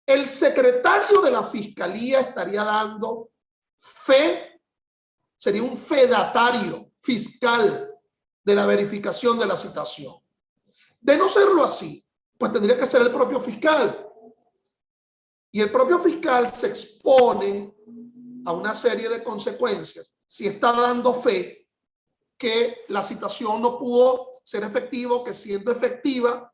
El secretario de la fiscalía estaría dando fe, sería un fedatario fiscal de la verificación de la citación. De no serlo así, pues tendría que ser el propio fiscal. Y el propio fiscal se expone a una serie de consecuencias si está dando fe que la citación no pudo ser efectiva, que siendo efectiva,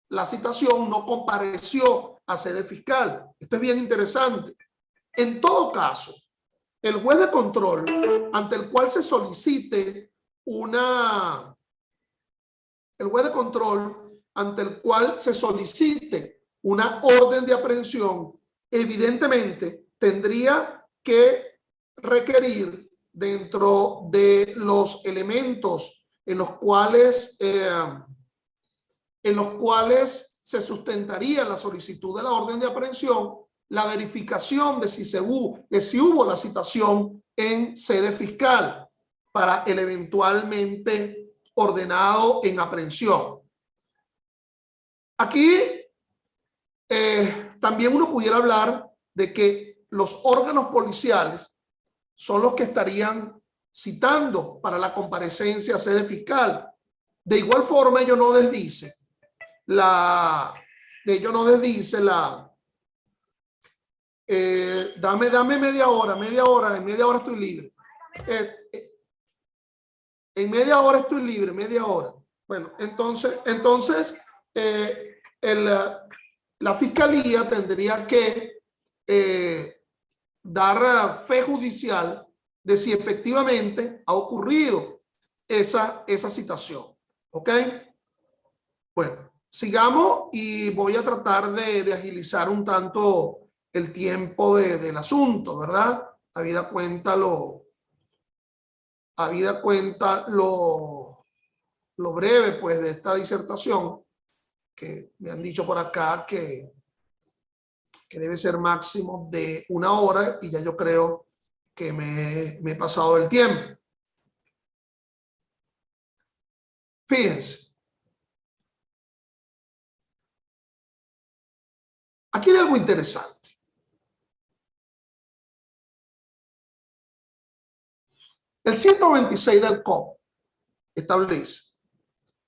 la citación no compareció a sede fiscal. Esto es bien interesante. En todo caso, el juez de control ante el cual se solicite una orden de aprehensión, evidentemente tendría que requerir, dentro de los elementos en los cuales se sustentaría la solicitud de la orden de aprehensión, la verificación de si hubo la citación en sede fiscal para el eventualmente ordenado en aprehensión. Aquí también uno pudiera hablar de que los órganos policiales son los que estarían citando para la comparecencia a sede fiscal. De igual forma, ello no desdice dame media hora, en media hora estoy libre. En media hora estoy libre, media hora. Bueno, entonces la fiscalía tendría que dar fe judicial de si efectivamente ha ocurrido esa citación. ¿Ok? Bueno, sigamos y voy a tratar de agilizar un tanto el tiempo del asunto, ¿verdad? Habida cuenta lo breve, pues, de esta disertación, que me han dicho por acá que debe ser máximo de 1 hora, y ya yo creo que me he pasado el tiempo. Fíjense, Aquí hay algo interesante. El 126 del COP establece: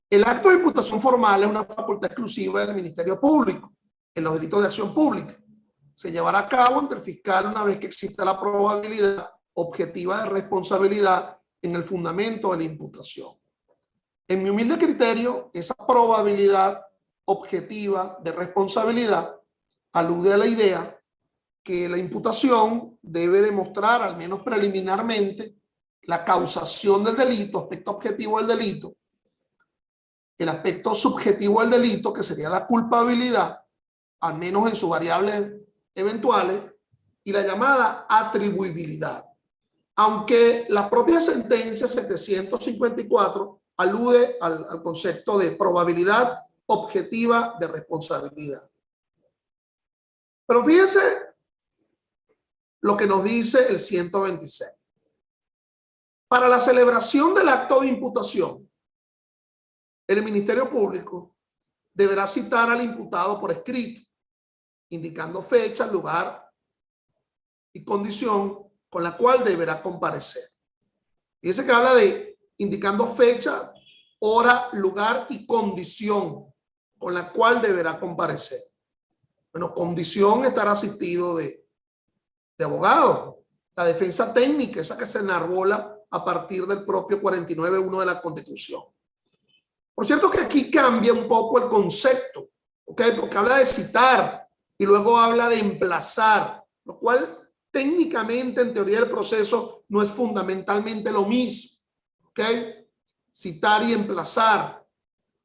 el acto de imputación formal es una facultad exclusiva del Ministerio Público en los delitos de acción pública. Se llevará a cabo ante el fiscal una vez que exista la probabilidad objetiva de responsabilidad en el fundamento de la imputación. En mi humilde criterio, esa probabilidad objetiva de responsabilidad alude a la idea que la imputación debe demostrar, al menos preliminarmente, la causación del delito, aspecto objetivo del delito, el aspecto subjetivo del delito, que sería la culpabilidad, al menos en sus variables eventuales, y la llamada atribuibilidad. Aunque la propia sentencia 754 alude al concepto de probabilidad objetiva de responsabilidad. Pero fíjense lo que nos dice el 126. Para la celebración del acto de imputación, el Ministerio Público deberá citar al imputado por escrito, indicando fecha, lugar y condición con la cual deberá comparecer. Fíjense que habla de indicando fecha, hora, lugar y condición con la cual deberá comparecer. Bueno, condición estar asistido de abogado. La defensa técnica, esa que se enarbola a partir del propio 49.1 de la Constitución. Por cierto que aquí cambia un poco el concepto, ¿ok? Porque habla de citar y luego habla de emplazar, lo cual técnicamente en teoría del proceso no es fundamentalmente lo mismo, ¿ok? Citar y emplazar,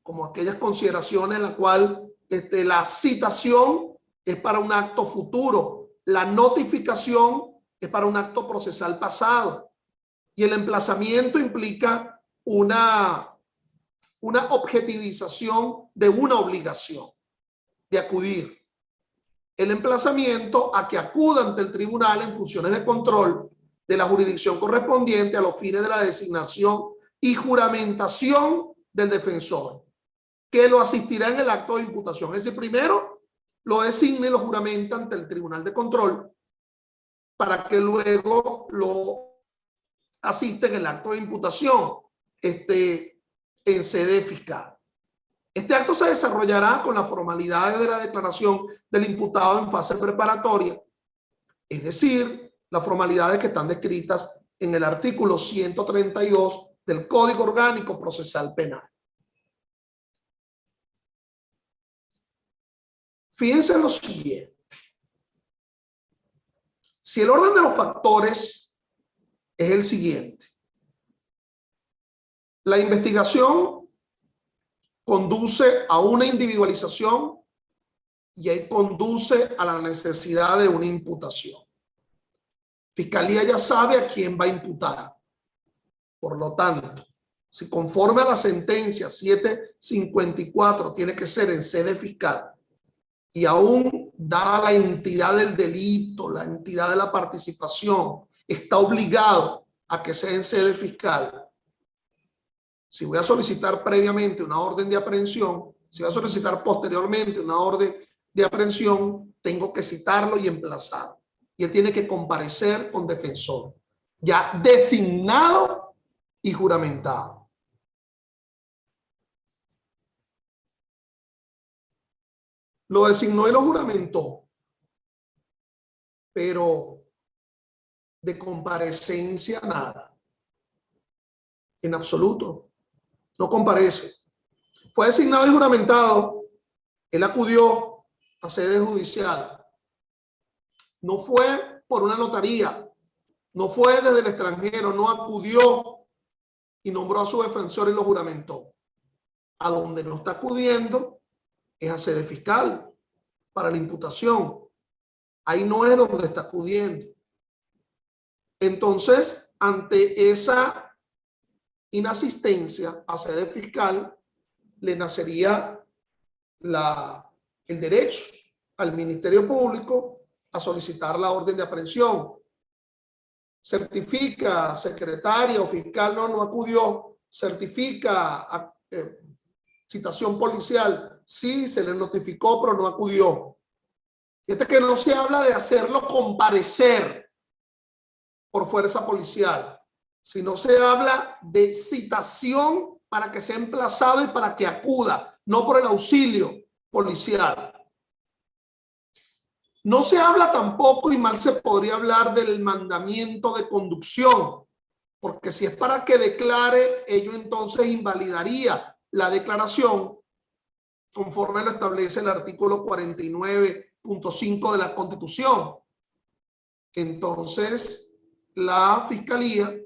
como aquellas consideraciones en las cuales la citación es para un acto futuro, la notificación es para un acto procesal pasado y el emplazamiento implica una objetivización de una obligación de acudir. El emplazamiento a que acuda ante el tribunal en funciones de control de la jurisdicción correspondiente a los fines de la designación y juramentación del defensor, que lo asistirá en el acto de imputación. Es decir, primero lo designa y lo juramenta ante el tribunal de control para que luego lo asiste en el acto de imputación en sede fiscal. Este acto se desarrollará con las formalidades de la declaración del imputado en fase preparatoria, es decir, las formalidades que están descritas en el artículo 132 del Código Orgánico Procesal Penal. Fíjense lo siguiente. Si el orden de los factores es el siguiente: la investigación conduce a una individualización y ahí conduce a la necesidad de una imputación. Fiscalía ya sabe a quién va a imputar. Por lo tanto, si conforme a la sentencia 754 tiene que ser en sede fiscal y aún dada la entidad del delito, la entidad de la participación, está obligado a que sea en sede fiscal. Si voy a solicitar previamente una orden de aprehensión, si voy a solicitar posteriormente una orden de aprehensión, tengo que citarlo y emplazar. Y él tiene que comparecer con defensor, ya designado y juramentado. Lo designó y lo juramentó, pero de comparecencia nada. En absoluto. No comparece. Fue designado y juramentado. Él acudió a sede judicial. No fue por una notaría. No fue desde el extranjero. No acudió y nombró a su defensor y lo juramentó. A donde no está acudiendo es a sede fiscal para la imputación. Ahí no es donde está acudiendo. Entonces, ante esa inasistencia a sede fiscal, le nacería el derecho al Ministerio Público a solicitar la orden de aprehensión. Certifica, secretaria o fiscal, no acudió, certifica citación policial, sí, se le notificó, pero no acudió. Fíjate que no se habla de hacerlo comparecer por fuerza policial, sino se habla de citación para que sea emplazado y para que acuda, no por el auxilio policial. No se habla tampoco, y mal se podría hablar, del mandamiento de conducción, porque si es para que declare, ello entonces invalidaría la declaración conforme lo establece el artículo 49.5 de la Constitución. Entonces, la Fiscalía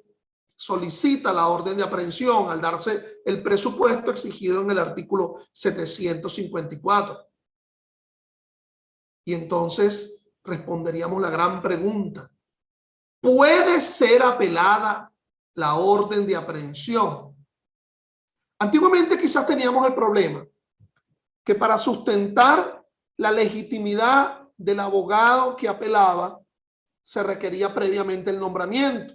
solicita la orden de aprehensión al darse el presupuesto exigido en el artículo 754. Y entonces responderíamos la gran pregunta: ¿puede ser apelada la orden de aprehensión? Antiguamente quizás teníamos el problema que para sustentar la legitimidad del abogado que apelaba se requería previamente el nombramiento.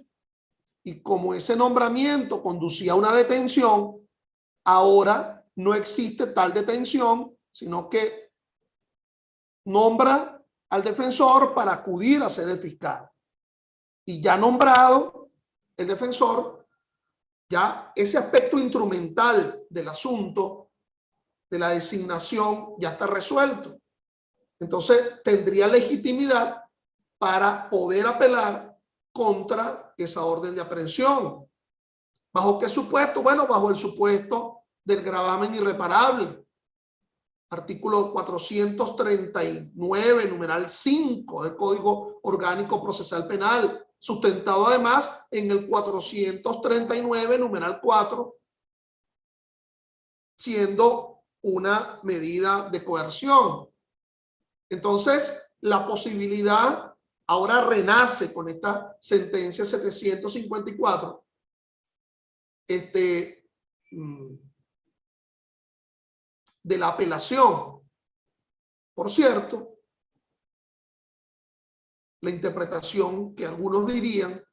Y como ese nombramiento conducía a una detención, ahora no existe tal detención, sino que nombra al defensor para acudir a sede fiscal. Y ya nombrado el defensor, ya ese aspecto instrumental del asunto, de la designación, ya está resuelto. Entonces tendría legitimidad para poder apelar contra esa orden de aprehensión. ¿Bajo qué supuesto? Bueno, bajo el supuesto del gravamen irreparable. Artículo 439, numeral 5 del Código Orgánico Procesal Penal, sustentado además en el 439, numeral 4, siendo una medida de coerción. Entonces, la posibilidad ahora renace con esta sentencia 754 de la apelación. Por cierto, la interpretación que algunos dirían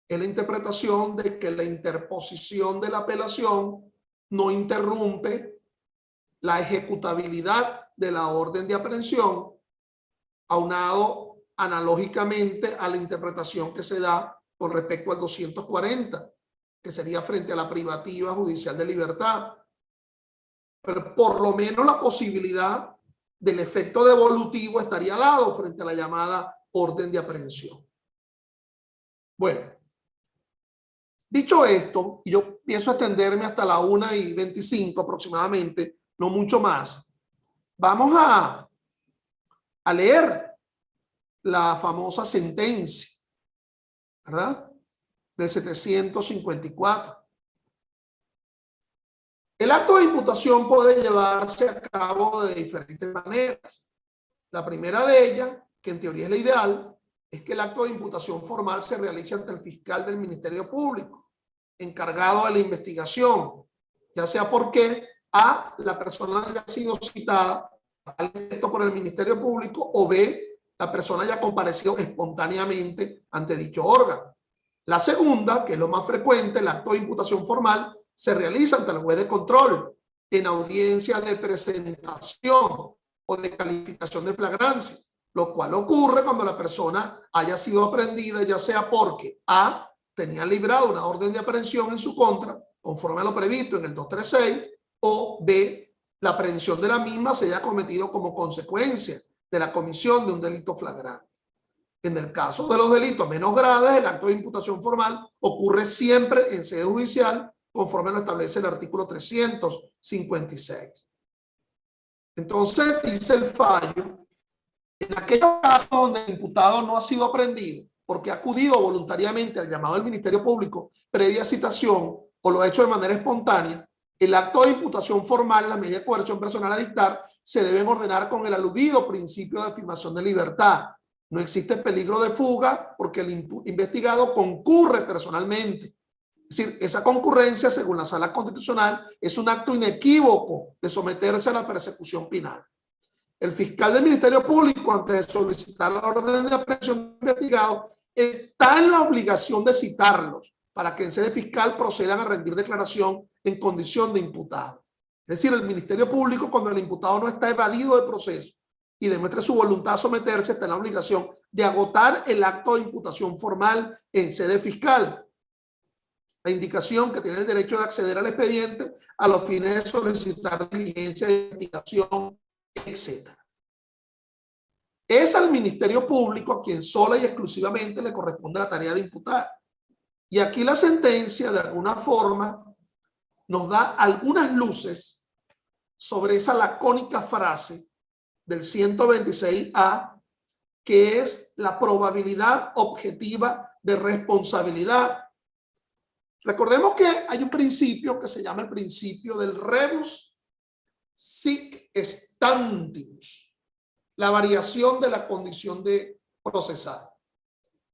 es la interpretación de que la interposición de la apelación no interrumpe la ejecutabilidad de la orden de aprehensión, aunado analógicamente a la interpretación que se da con respecto al 240, que sería frente a la privativa judicial de libertad. Pero por lo menos la posibilidad del efecto devolutivo estaría dado frente a la llamada orden de aprehensión. Bueno, dicho esto, y yo pienso extenderme hasta la 1:25 aproximadamente, no mucho más, vamos a leer la famosa sentencia, ¿verdad?, del 754. El acto de imputación puede llevarse a cabo de diferentes maneras. La primera de ellas, que en teoría es la ideal, es que el acto de imputación formal se realice ante el fiscal del Ministerio Público, encargado de la investigación, ya sea porque la persona haya sido citada al efecto por el Ministerio Público, o B, la persona haya comparecido espontáneamente ante dicho órgano. La segunda, que es lo más frecuente, el acto de imputación formal se realiza ante el juez de control en audiencia de presentación o de calificación de flagrancia, lo cual ocurre cuando la persona haya sido aprehendida, ya sea porque A, tenía librado una orden de aprehensión en su contra, conforme a lo previsto en el 236, o B, la aprehensión de la misma se haya cometido como consecuencia de la comisión de un delito flagrante. En el caso de los delitos menos graves, el acto de imputación formal ocurre siempre en sede judicial, conforme lo establece el artículo 356. Entonces, dice el fallo, en aquellos casos donde el imputado no ha sido aprehendido porque ha acudido voluntariamente al llamado del Ministerio Público previa citación o lo ha hecho de manera espontánea, el acto de imputación formal, la medida de coerción personal a dictar, se deben ordenar con el aludido principio de afirmación de libertad. No existe peligro de fuga porque el investigado concurre personalmente. Es decir, esa concurrencia, según la Sala Constitucional, es un acto inequívoco de someterse a la persecución penal. El fiscal del Ministerio Público, antes de solicitar la orden de aprehensión del investigado, está en la obligación de citarlos para que en sede fiscal procedan a rendir declaración en condición de imputado. Es decir, el Ministerio Público, cuando el imputado no está evadido del proceso, y demuestre su voluntad a someterse, está en la obligación de agotar el acto de imputación formal en sede fiscal. La indicación que tiene el derecho de acceder al expediente a los fines de solicitar diligencia de investigación, etc. Es al Ministerio Público a quien sola y exclusivamente le corresponde la tarea de imputar. Y aquí la sentencia, de alguna forma, nos da algunas luces sobre esa lacónica frase del 126A, que es la probabilidad objetiva de responsabilidad. Recordemos que hay un principio que se llama el principio del rebus sic stantibus, la variación de la condición de procesal.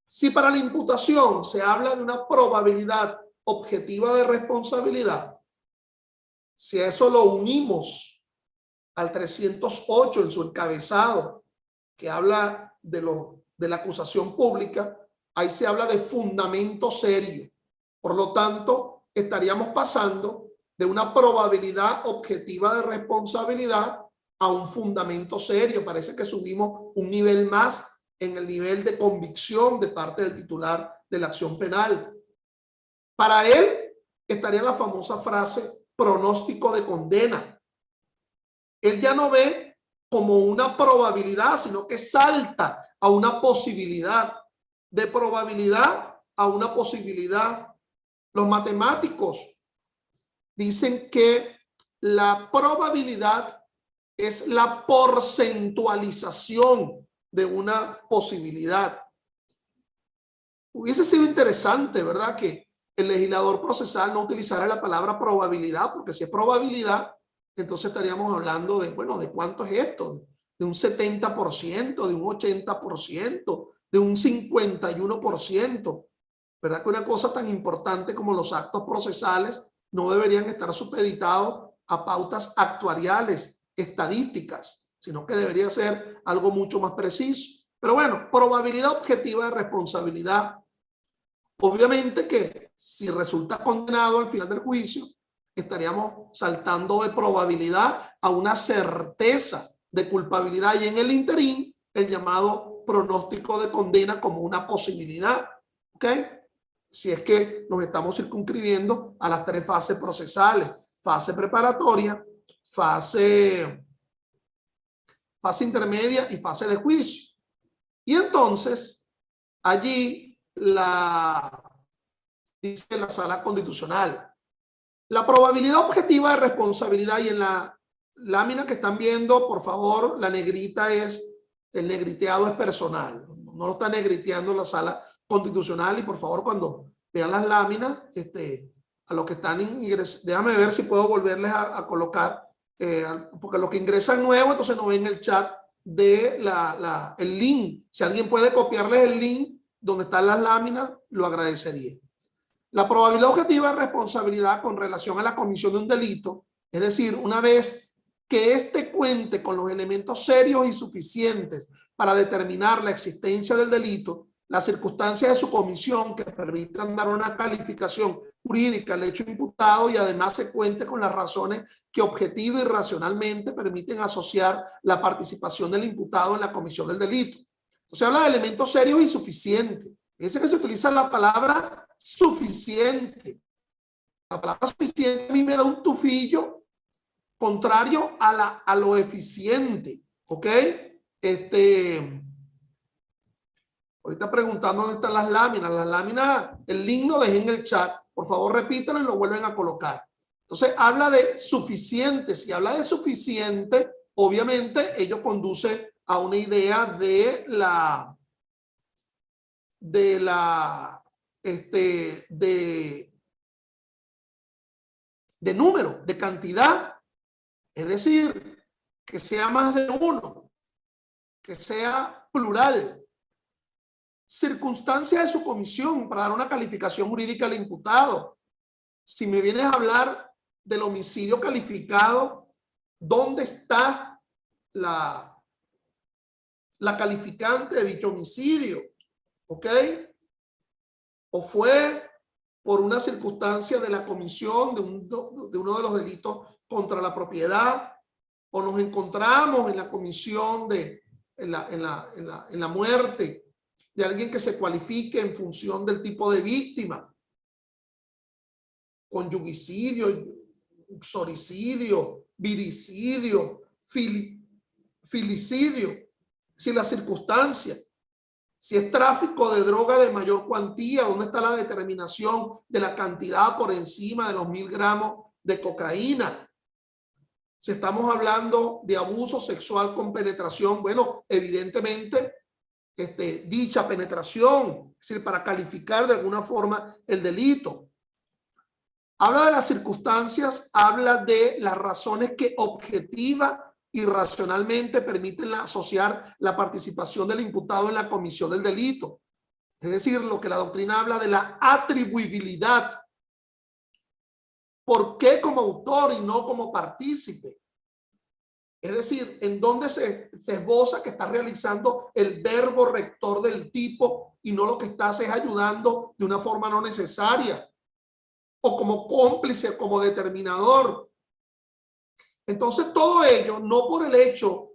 Si para la imputación se habla de una probabilidad objetiva de responsabilidad, si a eso lo unimos al 308 en su encabezado, que habla de la acusación pública, ahí se habla de fundamento serio. Por lo tanto, estaríamos pasando de una probabilidad objetiva de responsabilidad a un fundamento serio. Parece que subimos un nivel más en el nivel de convicción de parte del titular de la acción penal. Para él estaría la famosa frase pronóstico de condena. Él ya no ve como una probabilidad, sino que salta a una posibilidad, de probabilidad a una posibilidad. Los matemáticos dicen que la probabilidad es la porcentualización de una posibilidad. Hubiese sido interesante, ¿verdad?, que el legislador procesal no utilizara la palabra probabilidad, porque si es probabilidad, entonces estaríamos hablando de, bueno, ¿de cuánto es esto? De un 70%, de un 80%, de un 51%. ¿Verdad que una cosa tan importante como los actos procesales no deberían estar supeditados a pautas actuariales, estadísticas, sino que debería ser algo mucho más preciso? Pero bueno, probabilidad objetiva de responsabilidad. Obviamente que si resulta condenado al final del juicio, estaríamos saltando de probabilidad a una certeza de culpabilidad, y en el interín el llamado pronóstico de condena como una posibilidad. ¿Ok? Si es que nos estamos circunscribiendo a las tres fases procesales: fase preparatoria, fase intermedia y fase de juicio. Y entonces allí dice la Sala Constitucional, la probabilidad objetiva de responsabilidad, y en la lámina que están viendo, por favor, la negrita es, el negriteado es personal, no lo está negriteando la Sala Constitucional. Y por favor, cuando vean las láminas, a los que están ingresando, déjame ver si puedo volverles a colocar, porque los que ingresan nuevo, entonces no ven el chat de el link. Si alguien puede copiarles el link donde están las láminas, lo agradecería. La probabilidad objetiva de responsabilidad con relación a la comisión de un delito, es decir, una vez que éste cuente con los elementos serios y suficientes para determinar la existencia del delito, las circunstancias de su comisión que permitan dar una calificación jurídica al hecho imputado, y además se cuente con las razones que objetiva y racionalmente permiten asociar la participación del imputado en la comisión del delito. Se habla de elementos serios y suficientes. Fíjense que se utiliza la palabra suficiente. La palabra suficiente a mí me da un tufillo contrario a lo eficiente. ¿Ok? Ahorita preguntando dónde están las láminas. Las láminas, el link lo dejé en el chat. Por favor, repítanlo y lo vuelven a colocar. Entonces, habla de suficiente. Si habla de suficiente, obviamente ello conduce a una idea de número, de cantidad. Es decir, que sea más de uno, que sea plural. Circunstancia de su comisión para dar una calificación jurídica al imputado. Si me vienes a hablar del homicidio calificado, ¿dónde está la calificante de dicho homicidio? ¿Ok? ¿O fue por una circunstancia de la comisión de uno de los delitos contra la propiedad? o nos encontramos en la comisión en la muerte de alguien que se cualifique en función del tipo de víctima, conyugicidio, uxoricidio, viricidio, filicidio, si la circunstancia, si es tráfico de droga de mayor cuantía, ¿dónde está la determinación de la cantidad por encima de los 1000 gramos de cocaína? Si estamos hablando de abuso sexual con penetración, bueno, evidentemente dicha penetración, es decir, para calificar de alguna forma el delito. Habla de las circunstancias, habla de las razones que objetiva y racionalmente permiten asociar la participación del imputado en la comisión del delito. Es decir, lo que la doctrina habla de la atribuibilidad. ¿Por qué como autor y no como partícipe? Es decir, en dónde se esboza que está realizando el verbo rector del tipo y no lo que estás es ayudando de una forma no necesaria, o como cómplice, como determinador. Entonces todo ello, no por el hecho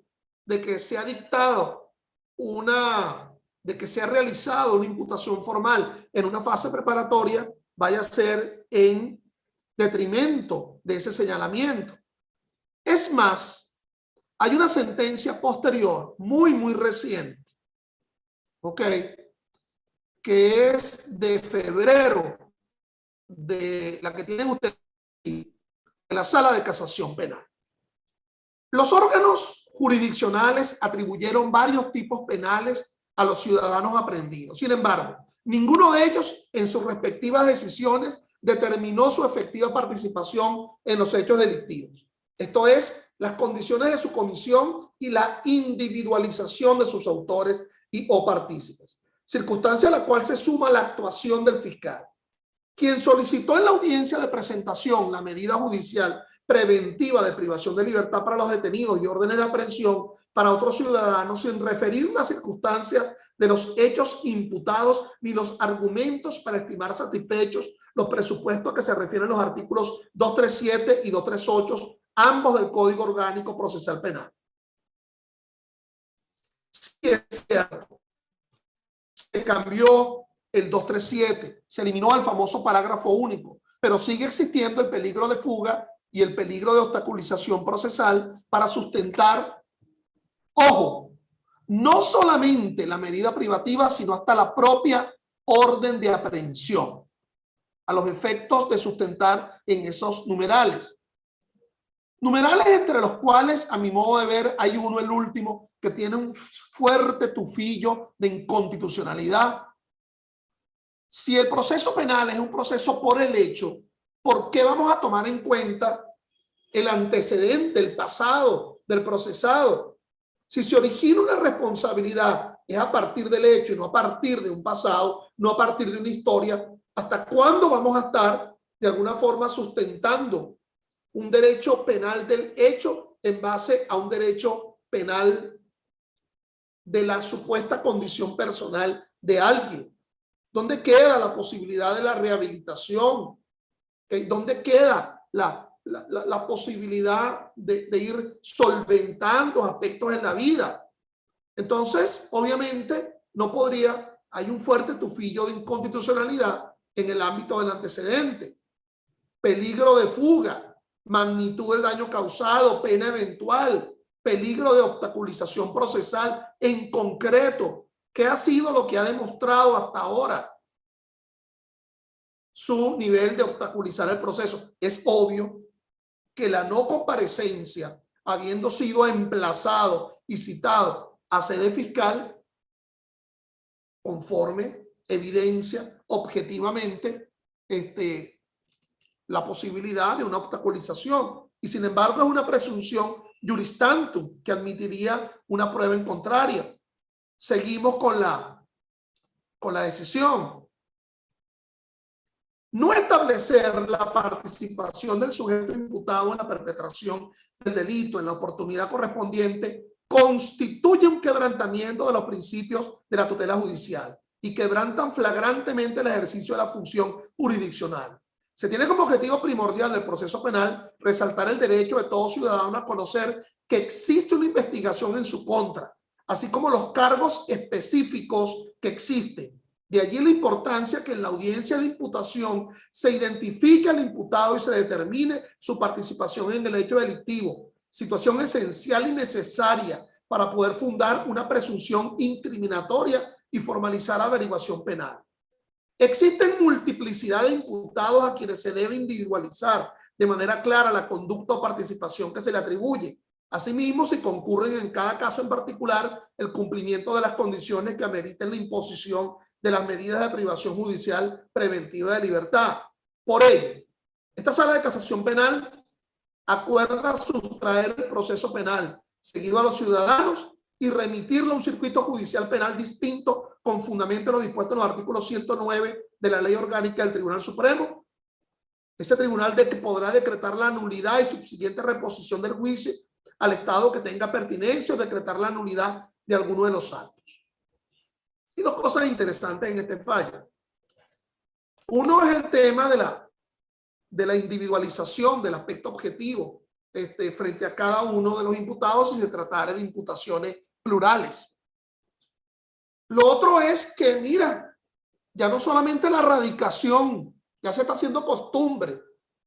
de que se ha dictado de que se ha realizado una imputación formal en una fase preparatoria, vaya a ser en detrimento de ese señalamiento. Es más, hay una sentencia posterior, muy reciente, ¿ok?, que es de febrero, de la que tienen ustedes, de la Sala de Casación Penal. Los órganos jurisdiccionales atribuyeron varios tipos penales a los ciudadanos aprehendidos. Sin embargo, ninguno de ellos en sus respectivas decisiones determinó su efectiva participación en los hechos delictivos. Esto es, las condiciones de su comisión y la individualización de sus autores o partícipes. Circunstancia a la cual se suma la actuación del fiscal, quien solicitó en la audiencia de presentación la medida judicial preventiva de privación de libertad para los detenidos y órdenes de aprehensión para otros ciudadanos sin referir las circunstancias de los hechos imputados ni los argumentos para estimar satisfechos los presupuestos que se refieren a los artículos 237 y 238, ambos del Código Orgánico Procesal Penal. Sí, es cierto, se cambió el 237, se eliminó el famoso parágrafo único, pero sigue existiendo el peligro de fuga y el peligro de obstaculización procesal para sustentar, ojo, no solamente la medida privativa, sino hasta la propia orden de aprehensión, a los efectos de sustentar en esos numerales. Numerales entre los cuales, a mi modo de ver, hay uno, el último, que tiene un fuerte tufillo de inconstitucionalidad. Si el proceso penal es un proceso por el hecho, ¿por qué vamos a tomar en cuenta el antecedente, el pasado del procesado? Si se origina una responsabilidad, es a partir del hecho y no a partir de un pasado, no a partir de una historia. ¿Hasta cuándo vamos a estar de alguna forma sustentando un derecho penal del hecho en base a un derecho penal de la supuesta condición personal de alguien? ¿Dónde queda la posibilidad de la rehabilitación? ¿Dónde queda la posibilidad de ir solventando aspectos en la vida? Entonces, obviamente, no podría, hay un fuerte tufillo de inconstitucionalidad en el ámbito del antecedente. Peligro de fuga, magnitud del daño causado, pena eventual, peligro de obstaculización procesal en concreto. ¿Qué ha sido lo que ha demostrado hasta ahora su nivel de obstaculizar el proceso? Es obvio que la no comparecencia, habiendo sido emplazado y citado a sede fiscal, conforme evidencia objetivamente la posibilidad de una obstaculización. Y sin embargo es una presunción juris tantum que admitiría una prueba en contraria. Seguimos con la decisión. No establecer la participación del sujeto imputado en la perpetración del delito en la oportunidad correspondiente constituye un quebrantamiento de los principios de la tutela judicial y quebrantan flagrantemente el ejercicio de la función jurisdiccional. Se tiene como objetivo primordial del proceso penal resaltar el derecho de todo ciudadano a conocer que existe una investigación en su contra, así como los cargos específicos que existen. De allí la importancia que en la audiencia de imputación se identifique al imputado y se determine su participación en el hecho delictivo, situación esencial y necesaria para poder fundar una presunción incriminatoria y formalizar averiguación penal. Existen multiplicidad de imputados a quienes se debe individualizar de manera clara la conducta o participación que se le atribuye. Asimismo, si concurren en cada caso en particular el cumplimiento de las condiciones que ameriten la imposición de las medidas de privación judicial preventiva de libertad. Por ello, esta Sala de Casación Penal acuerda sustraer el proceso penal seguido a los ciudadanos y remitirlo a un circuito judicial penal distinto con fundamento en lo dispuesto en los artículos 109 de la Ley Orgánica del Tribunal Supremo. Ese tribunal podrá decretar la nulidad y subsiguiente reposición del juicio al Estado que tenga pertinencia o decretar la nulidad de alguno de los actos. Y dos cosas interesantes en este fallo. Uno es el tema de la individualización del aspecto objetivo frente a cada uno de los imputados si se tratara de imputaciones plurales. Lo otro es que, mira, ya no solamente la radicación, ya se está haciendo costumbre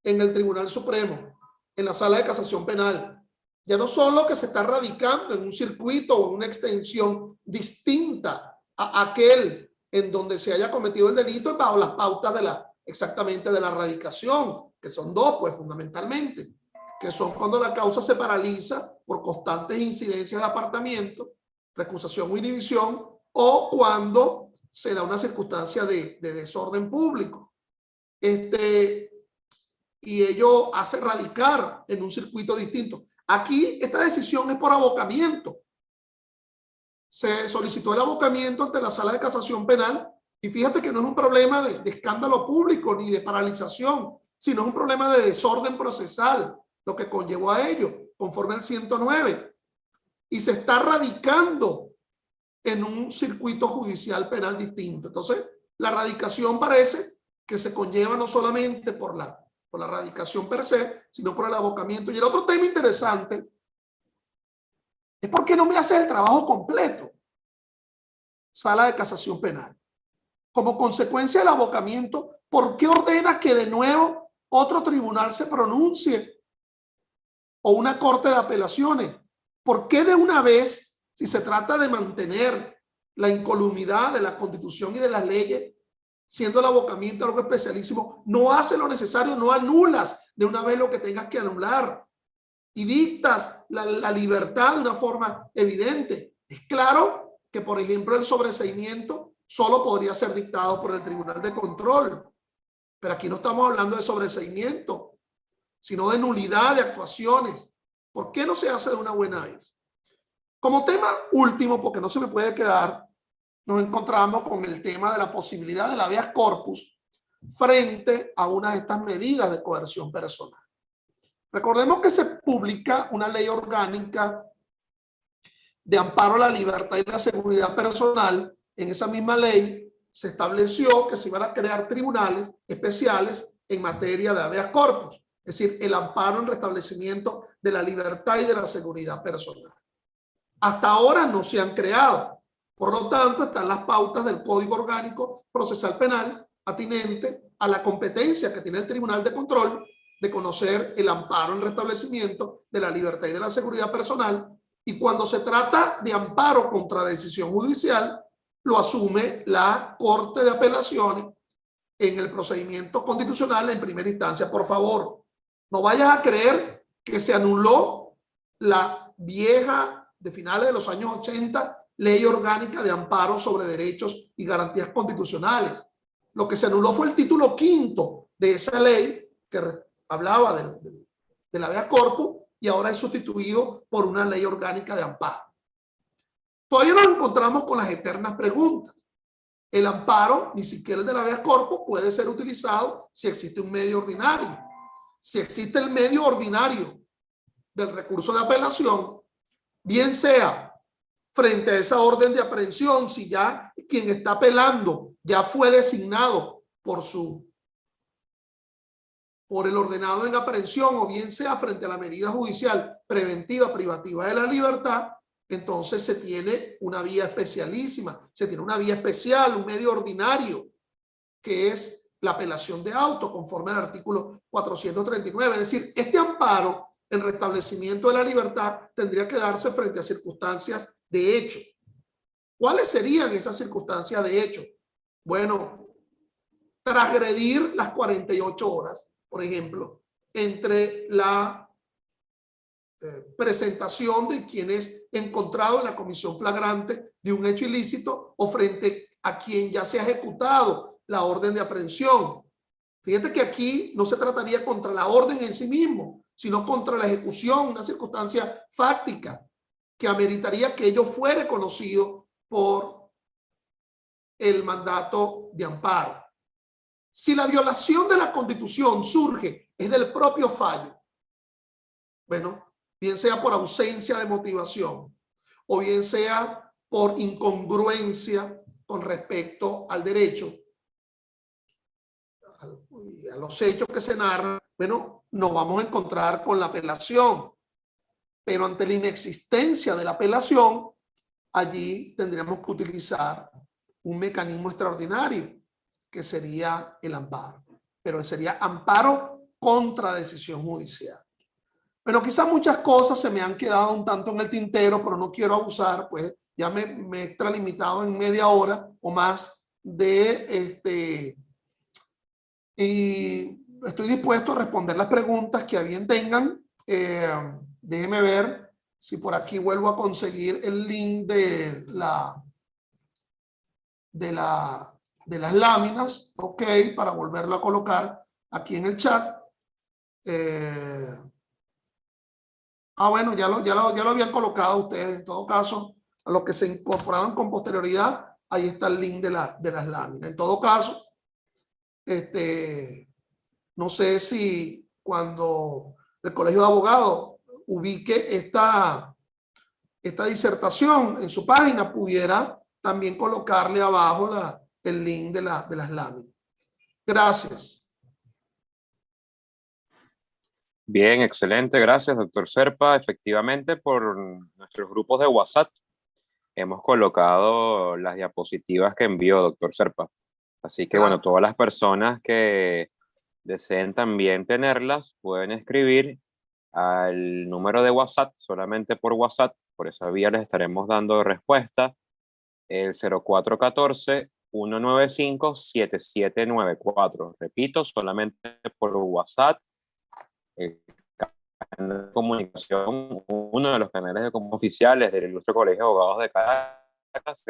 en el Tribunal Supremo, en la Sala de Casación Penal. Ya no solo que se está radicando en un circuito o en una extensión distinta a aquel en donde se haya cometido el delito bajo las pautas exactamente de la radicación, que son dos, pues fundamentalmente, que son cuando la causa se paraliza por constantes incidencias de apartamiento, recusación o inhibición, o cuando se da una circunstancia de desorden público. Y ello hace radicar en un circuito distinto. Aquí esta decisión es por abocamiento. Se solicitó el abocamiento ante la Sala de Casación Penal y fíjate que no es un problema de escándalo público ni de paralización, sino es un problema de desorden procesal, lo que conllevó a ello, conforme al 109. Y se está radicando en un circuito judicial penal distinto. Entonces, la radicación parece que se conlleva no solamente por la radicación per se, sino por el abocamiento. Y el otro tema interesante es por qué no me hace el trabajo completo. Sala de Casación Penal. Como consecuencia del abocamiento, ¿por qué ordenas que de nuevo otro tribunal se pronuncie? O una corte de apelaciones. ¿Por qué de una vez, si se trata de mantener la incolumidad de la Constitución y de las leyes, siendo el abocamiento algo especialísimo, no hace lo necesario, no anulas de una vez lo que tengas que anular y dictas la libertad de una forma evidente? Es claro que, por ejemplo, el sobreseimiento solo podría ser dictado por el Tribunal de Control, pero aquí no estamos hablando de sobreseimiento, sino de nulidad de actuaciones. ¿Por qué no se hace de una buena vez? Como tema último, porque no se me puede quedar, nos encontramos con el tema de la posibilidad del habeas corpus frente a una de estas medidas de coerción personal. Recordemos que se publica una ley orgánica de amparo a la libertad y la seguridad personal. En esa misma ley se estableció que se iban a crear tribunales especiales en materia de habeas corpus, es decir, el amparo en restablecimiento de la libertad y de la seguridad personal. Hasta ahora no se han creado. Por lo tanto, están las pautas del Código Orgánico Procesal Penal atinente a la competencia que tiene el Tribunal de Control de conocer el amparo en restablecimiento de la libertad y de la seguridad personal. Y cuando se trata de amparo contra decisión judicial, lo asume la Corte de Apelaciones en el procedimiento constitucional en primera instancia. Por favor, no vayas a creer que se anuló la vieja de finales de los años 80 Ley Orgánica de Amparo sobre Derechos y Garantías Constitucionales. Lo que se anuló fue el título quinto de esa ley que hablaba del habeas corpus y ahora es sustituido por una ley orgánica de amparo. Todavía nos encontramos con las eternas preguntas. El amparo, ni siquiera el del habeas corpus, puede ser utilizado si existe un medio ordinario. Si existe el medio ordinario del recurso de apelación, bien sea frente a esa orden de aprehensión, si ya quien está apelando ya fue designado por su por el ordenado en aprehensión o bien sea frente a la medida judicial preventiva privativa de la libertad, entonces se tiene una vía especialísima, se tiene una vía especial, un medio ordinario, que es la apelación de auto conforme al artículo 439. Es decir, este amparo en restablecimiento de la libertad tendría que darse frente a circunstancias de hecho. ¿Cuáles serían esas circunstancias de hecho? Bueno, transgredir las 48 horas, por ejemplo, entre la presentación de quien es encontrado en la comisión flagrante de un hecho ilícito o frente a quien ya se ha ejecutado la orden de aprehensión. Fíjate que aquí no se trataría contra la orden en sí mismo, sino contra la ejecución, una circunstancia fáctica que ameritaría que ello fuere conocido por el mandato de amparo. Si la violación de la Constitución surge es del propio fallo, bueno, bien sea por ausencia de motivación o bien sea por incongruencia con respecto al derecho, a los hechos que se narran, bueno, nos vamos a encontrar con la apelación. Pero ante la inexistencia de la apelación, allí tendríamos que utilizar un mecanismo extraordinario, que sería el amparo. Pero sería amparo contra decisión judicial. Pero quizás muchas cosas se me han quedado un tanto en el tintero, pero no quiero abusar, pues ya me he extralimitado en media hora o más de y estoy dispuesto a responder las preguntas que a bien tengan. Déjeme ver si por aquí vuelvo a conseguir el link de las láminas, ok, para volverlo a colocar aquí en el chat. Bueno, ya lo habían colocado ustedes. En todo caso, a los que se incorporaron con posterioridad, ahí está el link de las láminas. En todo caso, no sé si cuando el Colegio de Abogados ubique esta disertación en su página, pudiera también colocarle abajo el link de las láminas. Gracias.
Bien, excelente, gracias, doctor Serpa. Efectivamente, por nuestros grupos de WhatsApp hemos colocado las diapositivas que envió doctor Serpa. Así que, bueno, todas las personas que deseen también tenerlas pueden escribir al número de WhatsApp, solamente por WhatsApp. Por esa vía les estaremos dando respuesta. El 0414-195-7794. Repito, solamente por WhatsApp. El canal de comunicación, uno de los canales de comunicación oficiales del Ilustre Colegio de Abogados de Caracas,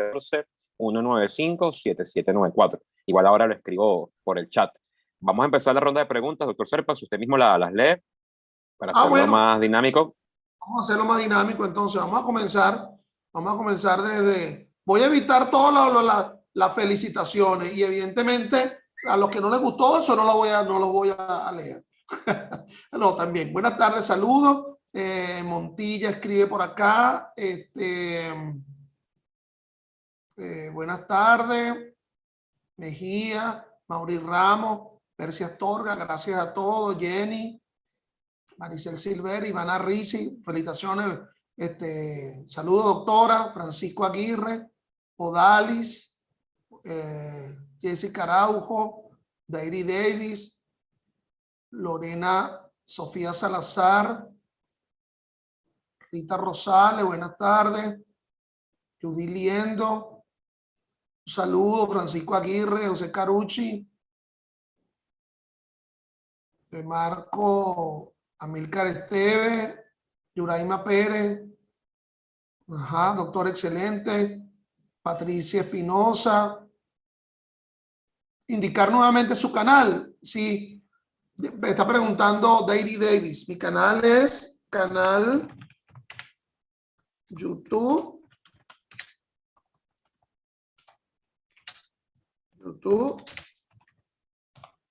195-7794. Igual ahora lo escribo por el chat. Vamos a empezar la ronda de preguntas, doctor Serpa, si usted mismo las lee para hacerlo más dinámico.
Vamos a hacerlo más dinámico, entonces vamos a comenzar desde... Voy a evitar todas las felicitaciones y evidentemente a los que no les gustó eso no lo voy a leer. No, también. Buenas tardes, saludos. Montilla escribe por acá. Buenas tardes. Mejía, Mauri Ramos, Percy Astorga, gracias a todos. Jenny, Maricel Silver, Ivana Ricci, felicitaciones. Saludos, doctora. Francisco Aguirre, Odalis, Jessica Araujo, Dairi Davis, Lorena Sofía Salazar, Rita Rosales, buenas tardes. Judy Liendo, un saludo. Francisco Aguirre, José Carucci, Marco Amílcar Esteves, Yuraima Pérez, doctor excelente, Patricia Espinosa. Indicar nuevamente su canal. Sí, me está preguntando Daily Davis. Mi canal es canal YouTube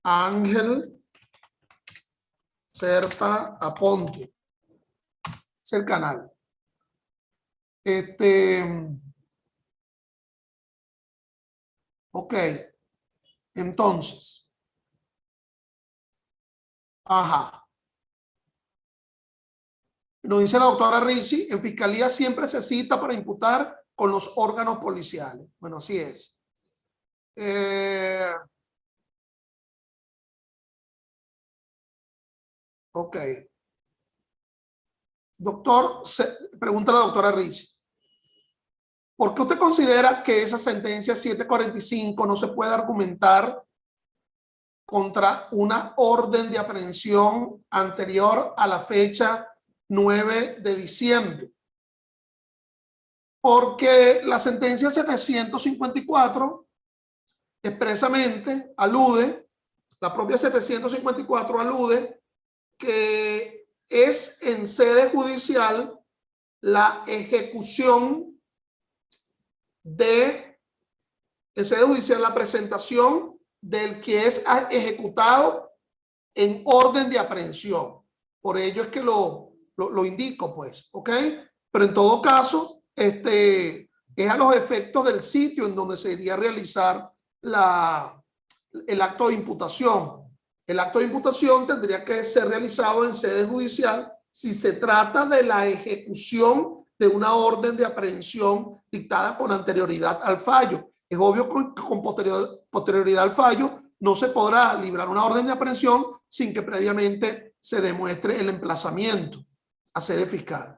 Ángel Serpa Aponte. Es el canal. Ok. Entonces, Ajá. Nos dice la doctora Ricci, en fiscalía siempre se cita para imputar con los órganos policiales. Bueno, así es. Ok. Doctor, pregunta la doctora Ricci. ¿Por qué usted considera que esa sentencia 745 no se puede argumentar contra una orden de aprehensión anterior a la fecha 9 de diciembre? Porque la sentencia 754 expresamente alude, la propia 754 alude que es en sede judicial la ejecución en sede judicial la presentación del que es ejecutado en orden de aprehensión. Por ello es que lo indico, pues, ¿ok? Pero en todo caso, es a los efectos del sitio en donde se iría a realizar el acto de imputación. El acto de imputación tendría que ser realizado en sede judicial si se trata de la ejecución de una orden de aprehensión dictada con anterioridad al fallo. Es obvio que con posterioridad al fallo no se podrá librar una orden de aprehensión sin que previamente se demuestre el emplazamiento a sede fiscal.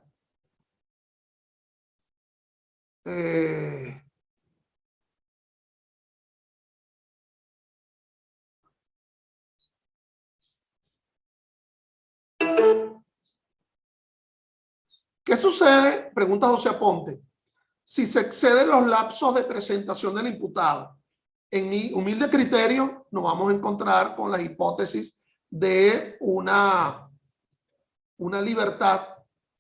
¿Qué sucede? Pregunta José Aponte. Si se exceden los lapsos de presentación del imputado. En mi humilde criterio, nos vamos a encontrar con la hipótesis de una libertad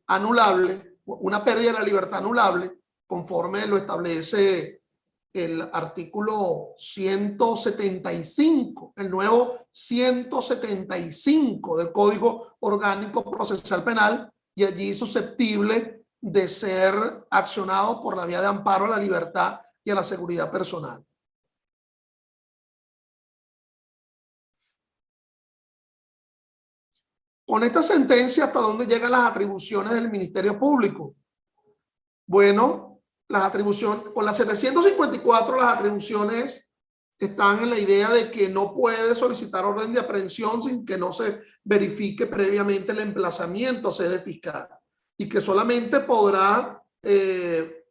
anulable, una pérdida de la libertad anulable, conforme lo establece el artículo 175, el nuevo 175 del Código Orgánico Procesal Penal, y allí susceptible de ser accionado por la vía de amparo a la libertad y a la seguridad personal. Con esta sentencia, ¿hasta dónde llegan las atribuciones del Ministerio Público? Bueno, las atribuciones, con la 754 las atribuciones están en la idea de que no puede solicitar orden de aprehensión sin que no se verifique previamente el emplazamiento a sede fiscal, y que solamente podrá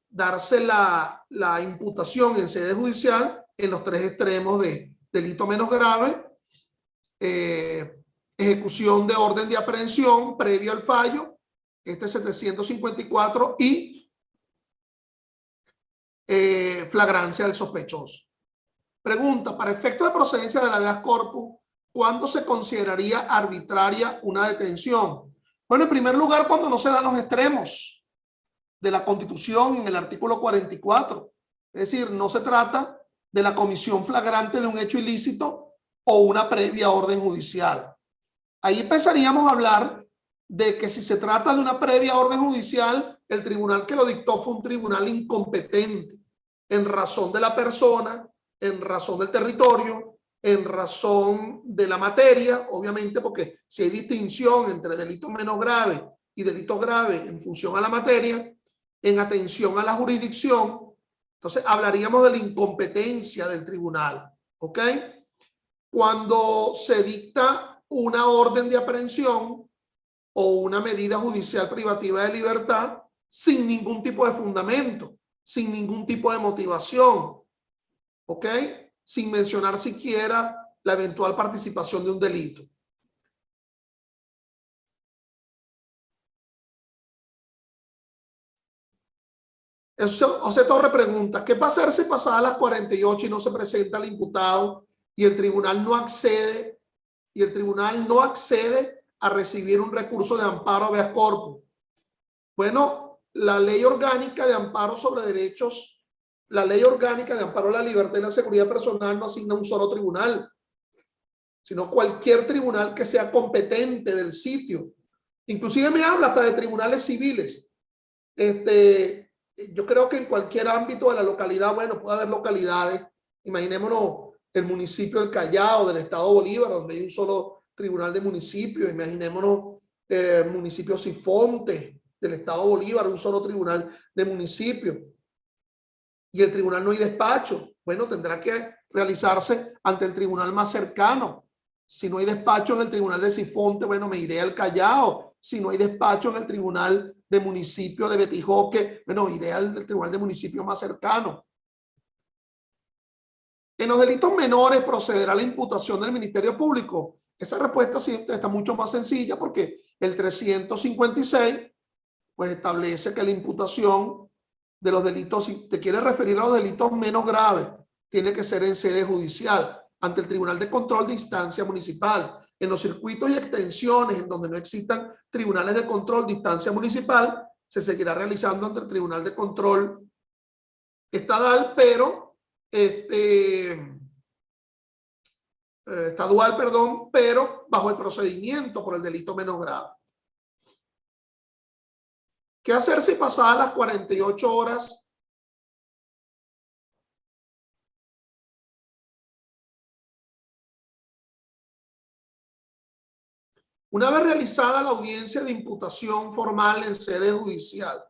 darse la imputación en sede judicial en los tres extremos de delito menos grave, ejecución de orden de aprehensión previo al fallo, 754, y flagrancia del sospechoso. Pregunta, para efectos de procedencia de la habeas corpus, ¿cuándo se consideraría arbitraria una detención? Bueno, en primer lugar, cuando no se dan los extremos de la Constitución en el artículo 44. Es decir, no se trata de la comisión flagrante de un hecho ilícito o una previa orden judicial. Ahí empezaríamos a hablar de que si se trata de una previa orden judicial, el tribunal que lo dictó fue un tribunal incompetente en razón de la persona, en razón del territorio, en razón de la materia, obviamente, porque si hay distinción entre delito menos grave y delito grave en función a la materia, en atención a la jurisdicción, entonces hablaríamos de la incompetencia del tribunal, ¿ok? Cuando se dicta una orden de aprehensión o una medida judicial privativa de libertad sin ningún tipo de fundamento, sin ningún tipo de motivación, ¿ok? Sin mencionar siquiera la eventual participación de un delito. José Torre pregunta, ¿qué pasa si pasadas las 48 y no se presenta el imputado y el tribunal no accede a recibir un recurso de amparo habeas corpus? Bueno, la ley orgánica de amparo sobre derechos, la ley orgánica de amparo a la libertad y la seguridad personal no asigna un solo tribunal, sino cualquier tribunal que sea competente del sitio. Inclusive me habla hasta de tribunales civiles. Yo creo que en cualquier ámbito de la localidad, bueno, puede haber localidades, imaginémonos el municipio del Callao, del estado Bolívar, donde hay un solo tribunal de municipios, imaginémonos municipios Sifonte del estado Bolívar, un solo tribunal de municipios, y el tribunal no hay despacho, bueno, tendrá que realizarse ante el tribunal más cercano. Si no hay despacho en el tribunal de Sifonte, bueno, me iré al Callao. Si no hay despacho en el tribunal de municipio de Betijoque, bueno, iré al tribunal de municipio más cercano. En los delitos menores procederá la imputación del Ministerio Público. Esa respuesta sí está mucho más sencilla porque el 356 pues establece que la imputación de los delitos, si te quieres referir a los delitos menos graves, tiene que ser en sede judicial, ante el Tribunal de Control de Instancia Municipal. En los circuitos y extensiones en donde no existan tribunales de control de instancia municipal, se seguirá realizando ante el Tribunal de Control Estadual, pero estadual, perdón, pero bajo el procedimiento por el delito menos grave. ¿Qué hacer si pasadas las 48 horas una vez realizada la audiencia de imputación formal en sede judicial?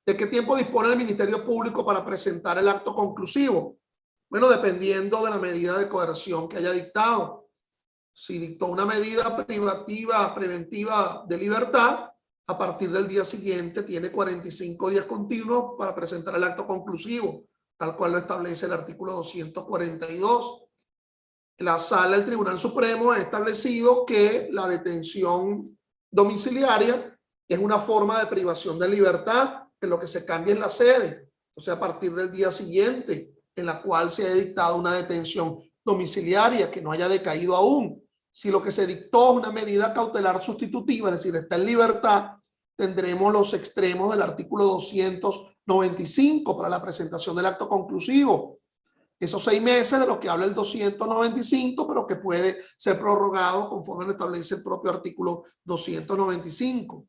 ¿De qué tiempo dispone el Ministerio Público para presentar el acto conclusivo? Bueno, dependiendo de la medida de coerción que haya dictado. Si dictó una medida preventiva de libertad, a partir del día siguiente tiene 45 días continuos para presentar el acto conclusivo, tal cual lo establece el artículo 242. La sala del Tribunal Supremo ha establecido que la detención domiciliaria es una forma de privación de libertad, en lo que se cambia es la sede, o sea, a partir del día siguiente, en la cual se ha dictado una detención domiciliaria que no haya decaído aún. Si lo que se dictó es una medida cautelar sustitutiva, es decir, está en libertad, tendremos los extremos del artículo 295 para la presentación del acto conclusivo. Esos 6 meses de los que habla el 295, pero que puede ser prorrogado conforme lo establece el propio artículo 295.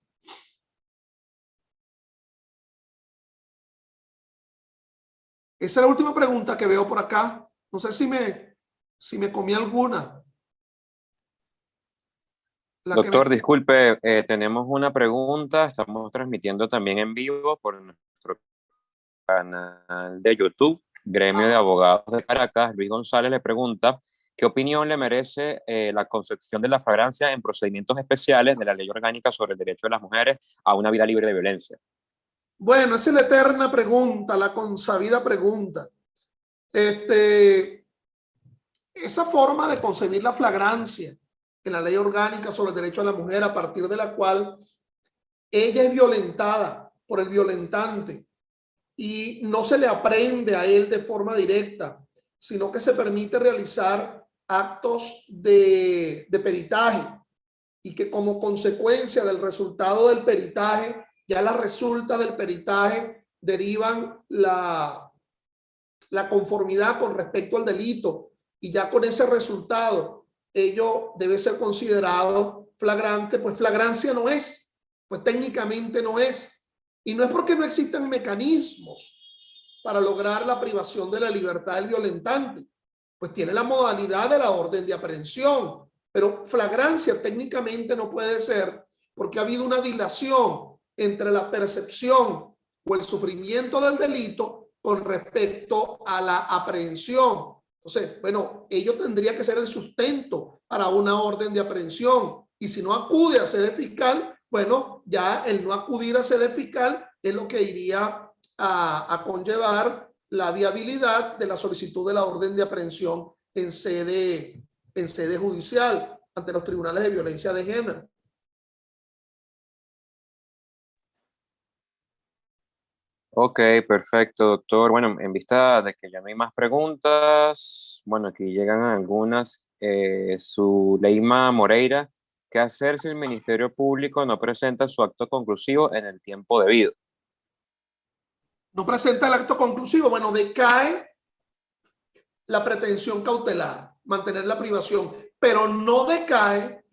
Esa es la última pregunta que veo por acá. No sé si me comí alguna.
Doctor, disculpe, tenemos una pregunta. Estamos transmitiendo también en vivo por nuestro canal de YouTube, Gremio de Abogados de Caracas. Luis González le pregunta, ¿qué opinión le merece la concepción de la flagrancia en procedimientos especiales de la Ley Orgánica sobre el Derecho de las Mujeres a una vida libre de violencia?
Bueno, esa es la eterna pregunta, la consabida pregunta. Esa forma de concebir la flagrancia en la Ley Orgánica sobre el Derecho de la Mujer, a partir de la cual ella es violentada por el violentante y no se le aprende a él de forma directa, sino que se permite realizar actos de peritaje y que como consecuencia del resultado del peritaje, ya la resulta del peritaje derivan la conformidad con respecto al delito, y ya con ese resultado ello debe ser considerado flagrante. Pues flagrancia no es, pues técnicamente no es, y no es porque no existan mecanismos para lograr la privación de la libertad del violentante, pues tiene la modalidad de la orden de aprehensión, pero flagrancia técnicamente no puede ser porque ha habido una dilación entre la percepción o el sufrimiento del delito con respecto a la aprehensión. Entonces, bueno, ello tendría que ser el sustento para una orden de aprehensión, y si no acude a sede fiscal, bueno, ya el no acudir a sede fiscal es lo que iría a conllevar la viabilidad de la solicitud de la orden de aprehensión en sede judicial ante los tribunales de violencia de género.
Ok, perfecto, doctor. Bueno, en vista de que ya no hay más preguntas, bueno, aquí llegan algunas. Zuleima Moreira, ¿qué hacer si el Ministerio Público no presenta su acto conclusivo en el tiempo debido?
No presenta el acto conclusivo, bueno, decae la pretensión cautelar, mantener la privación, pero no decae,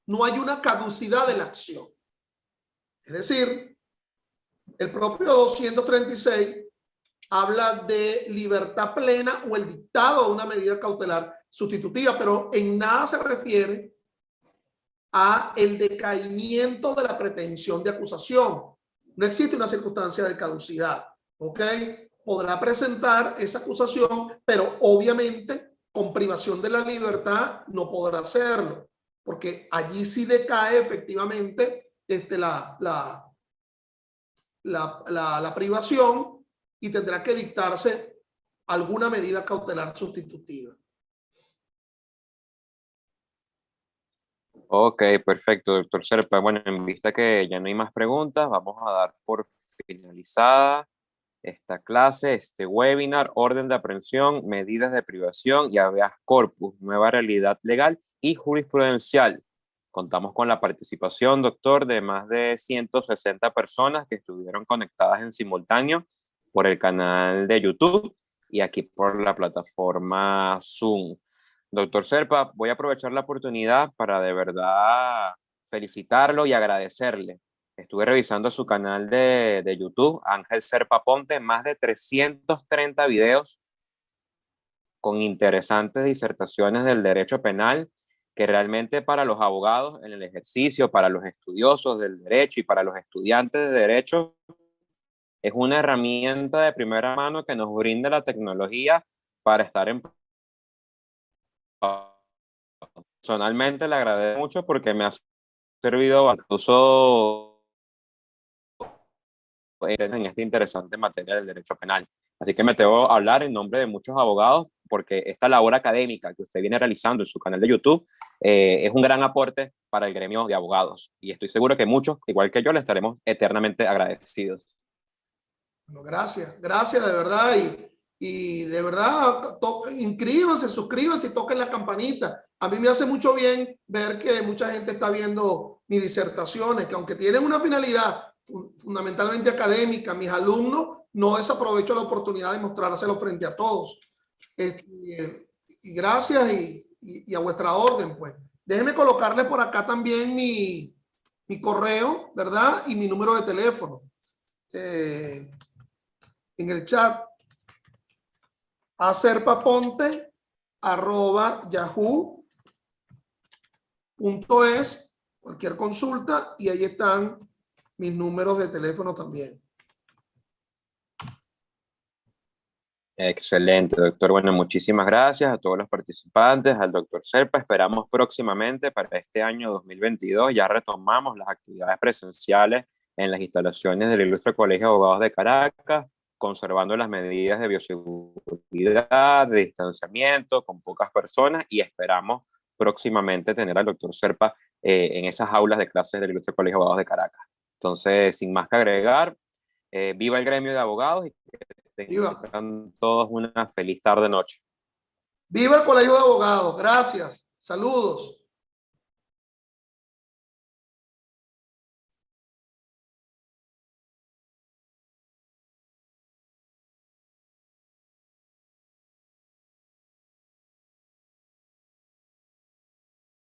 no hay una caducidad de la acción. Es decir, el propio 236 habla de libertad plena o el dictado de una medida cautelar sustitutiva, pero en nada se refiere a el decaimiento de la pretensión de acusación. No existe una circunstancia de caducidad, ¿ok? Podrá presentar esa acusación, pero obviamente con privación de la libertad no podrá hacerlo, porque allí sí decae efectivamente la privación y tendrá que dictarse alguna medida cautelar sustitutiva.
Ok, perfecto, doctor Serpa. Bueno, en vista que ya no hay más preguntas, vamos a dar por finalizada esta clase, este webinar, orden de aprehensión, medidas de privación y habeas corpus, nueva realidad legal y jurisprudencial. Contamos con la participación, doctor, de más de 160 personas que estuvieron conectadas en simultáneo por el canal de YouTube y aquí por la plataforma Zoom. Doctor Serpa, voy a aprovechar la oportunidad para de verdad felicitarlo y agradecerle. Estuve revisando su canal de YouTube, Ángel Serpa Ponte, más de 330 videos con interesantes disertaciones del derecho penal, que realmente para los abogados en el ejercicio, para los estudiosos del derecho y para los estudiantes de derecho, es una herramienta de primera mano que nos brinda la tecnología para estar en... Personalmente le agradezco mucho porque me ha servido incluso en esta interesante materia del derecho penal. Así que me tengo a hablar en nombre de muchos abogados porque esta labor académica que usted viene realizando en su canal de YouTube es un gran aporte para el gremio de abogados. Y estoy seguro que muchos, igual que yo, le estaremos eternamente agradecidos.
Bueno, gracias, gracias de verdad. Y de verdad, inscríbanse, suscríbanse y toquen la campanita. A mí me hace mucho bien ver que mucha gente está viendo mis disertaciones, que aunque tienen una finalidad fundamentalmente académica, mis alumnos no desaprovecho la oportunidad de mostrárselo frente a todos. Y gracias y a vuestra orden, pues. Déjenme colocarle por acá también mi correo, ¿verdad? Y mi número de teléfono. En el chat, acerpaponte@yahoo.es, cualquier consulta, y ahí están mis números de teléfono también.
Excelente, doctor. Bueno, muchísimas gracias a todos los participantes, al doctor Serpa. Esperamos próximamente para este año 2022, ya retomamos las actividades presenciales en las instalaciones del Ilustre Colegio de Abogados de Caracas, conservando las medidas de bioseguridad, de distanciamiento, con pocas personas, y esperamos próximamente tener al doctor Serpa en esas aulas de clases del Ilustre Colegio de Abogados de Caracas. Entonces, sin más que agregar, viva el gremio de abogados y
Viva.
tengan todos una feliz tarde-noche.
Viva el Colegio de Abogados. Gracias. Saludos.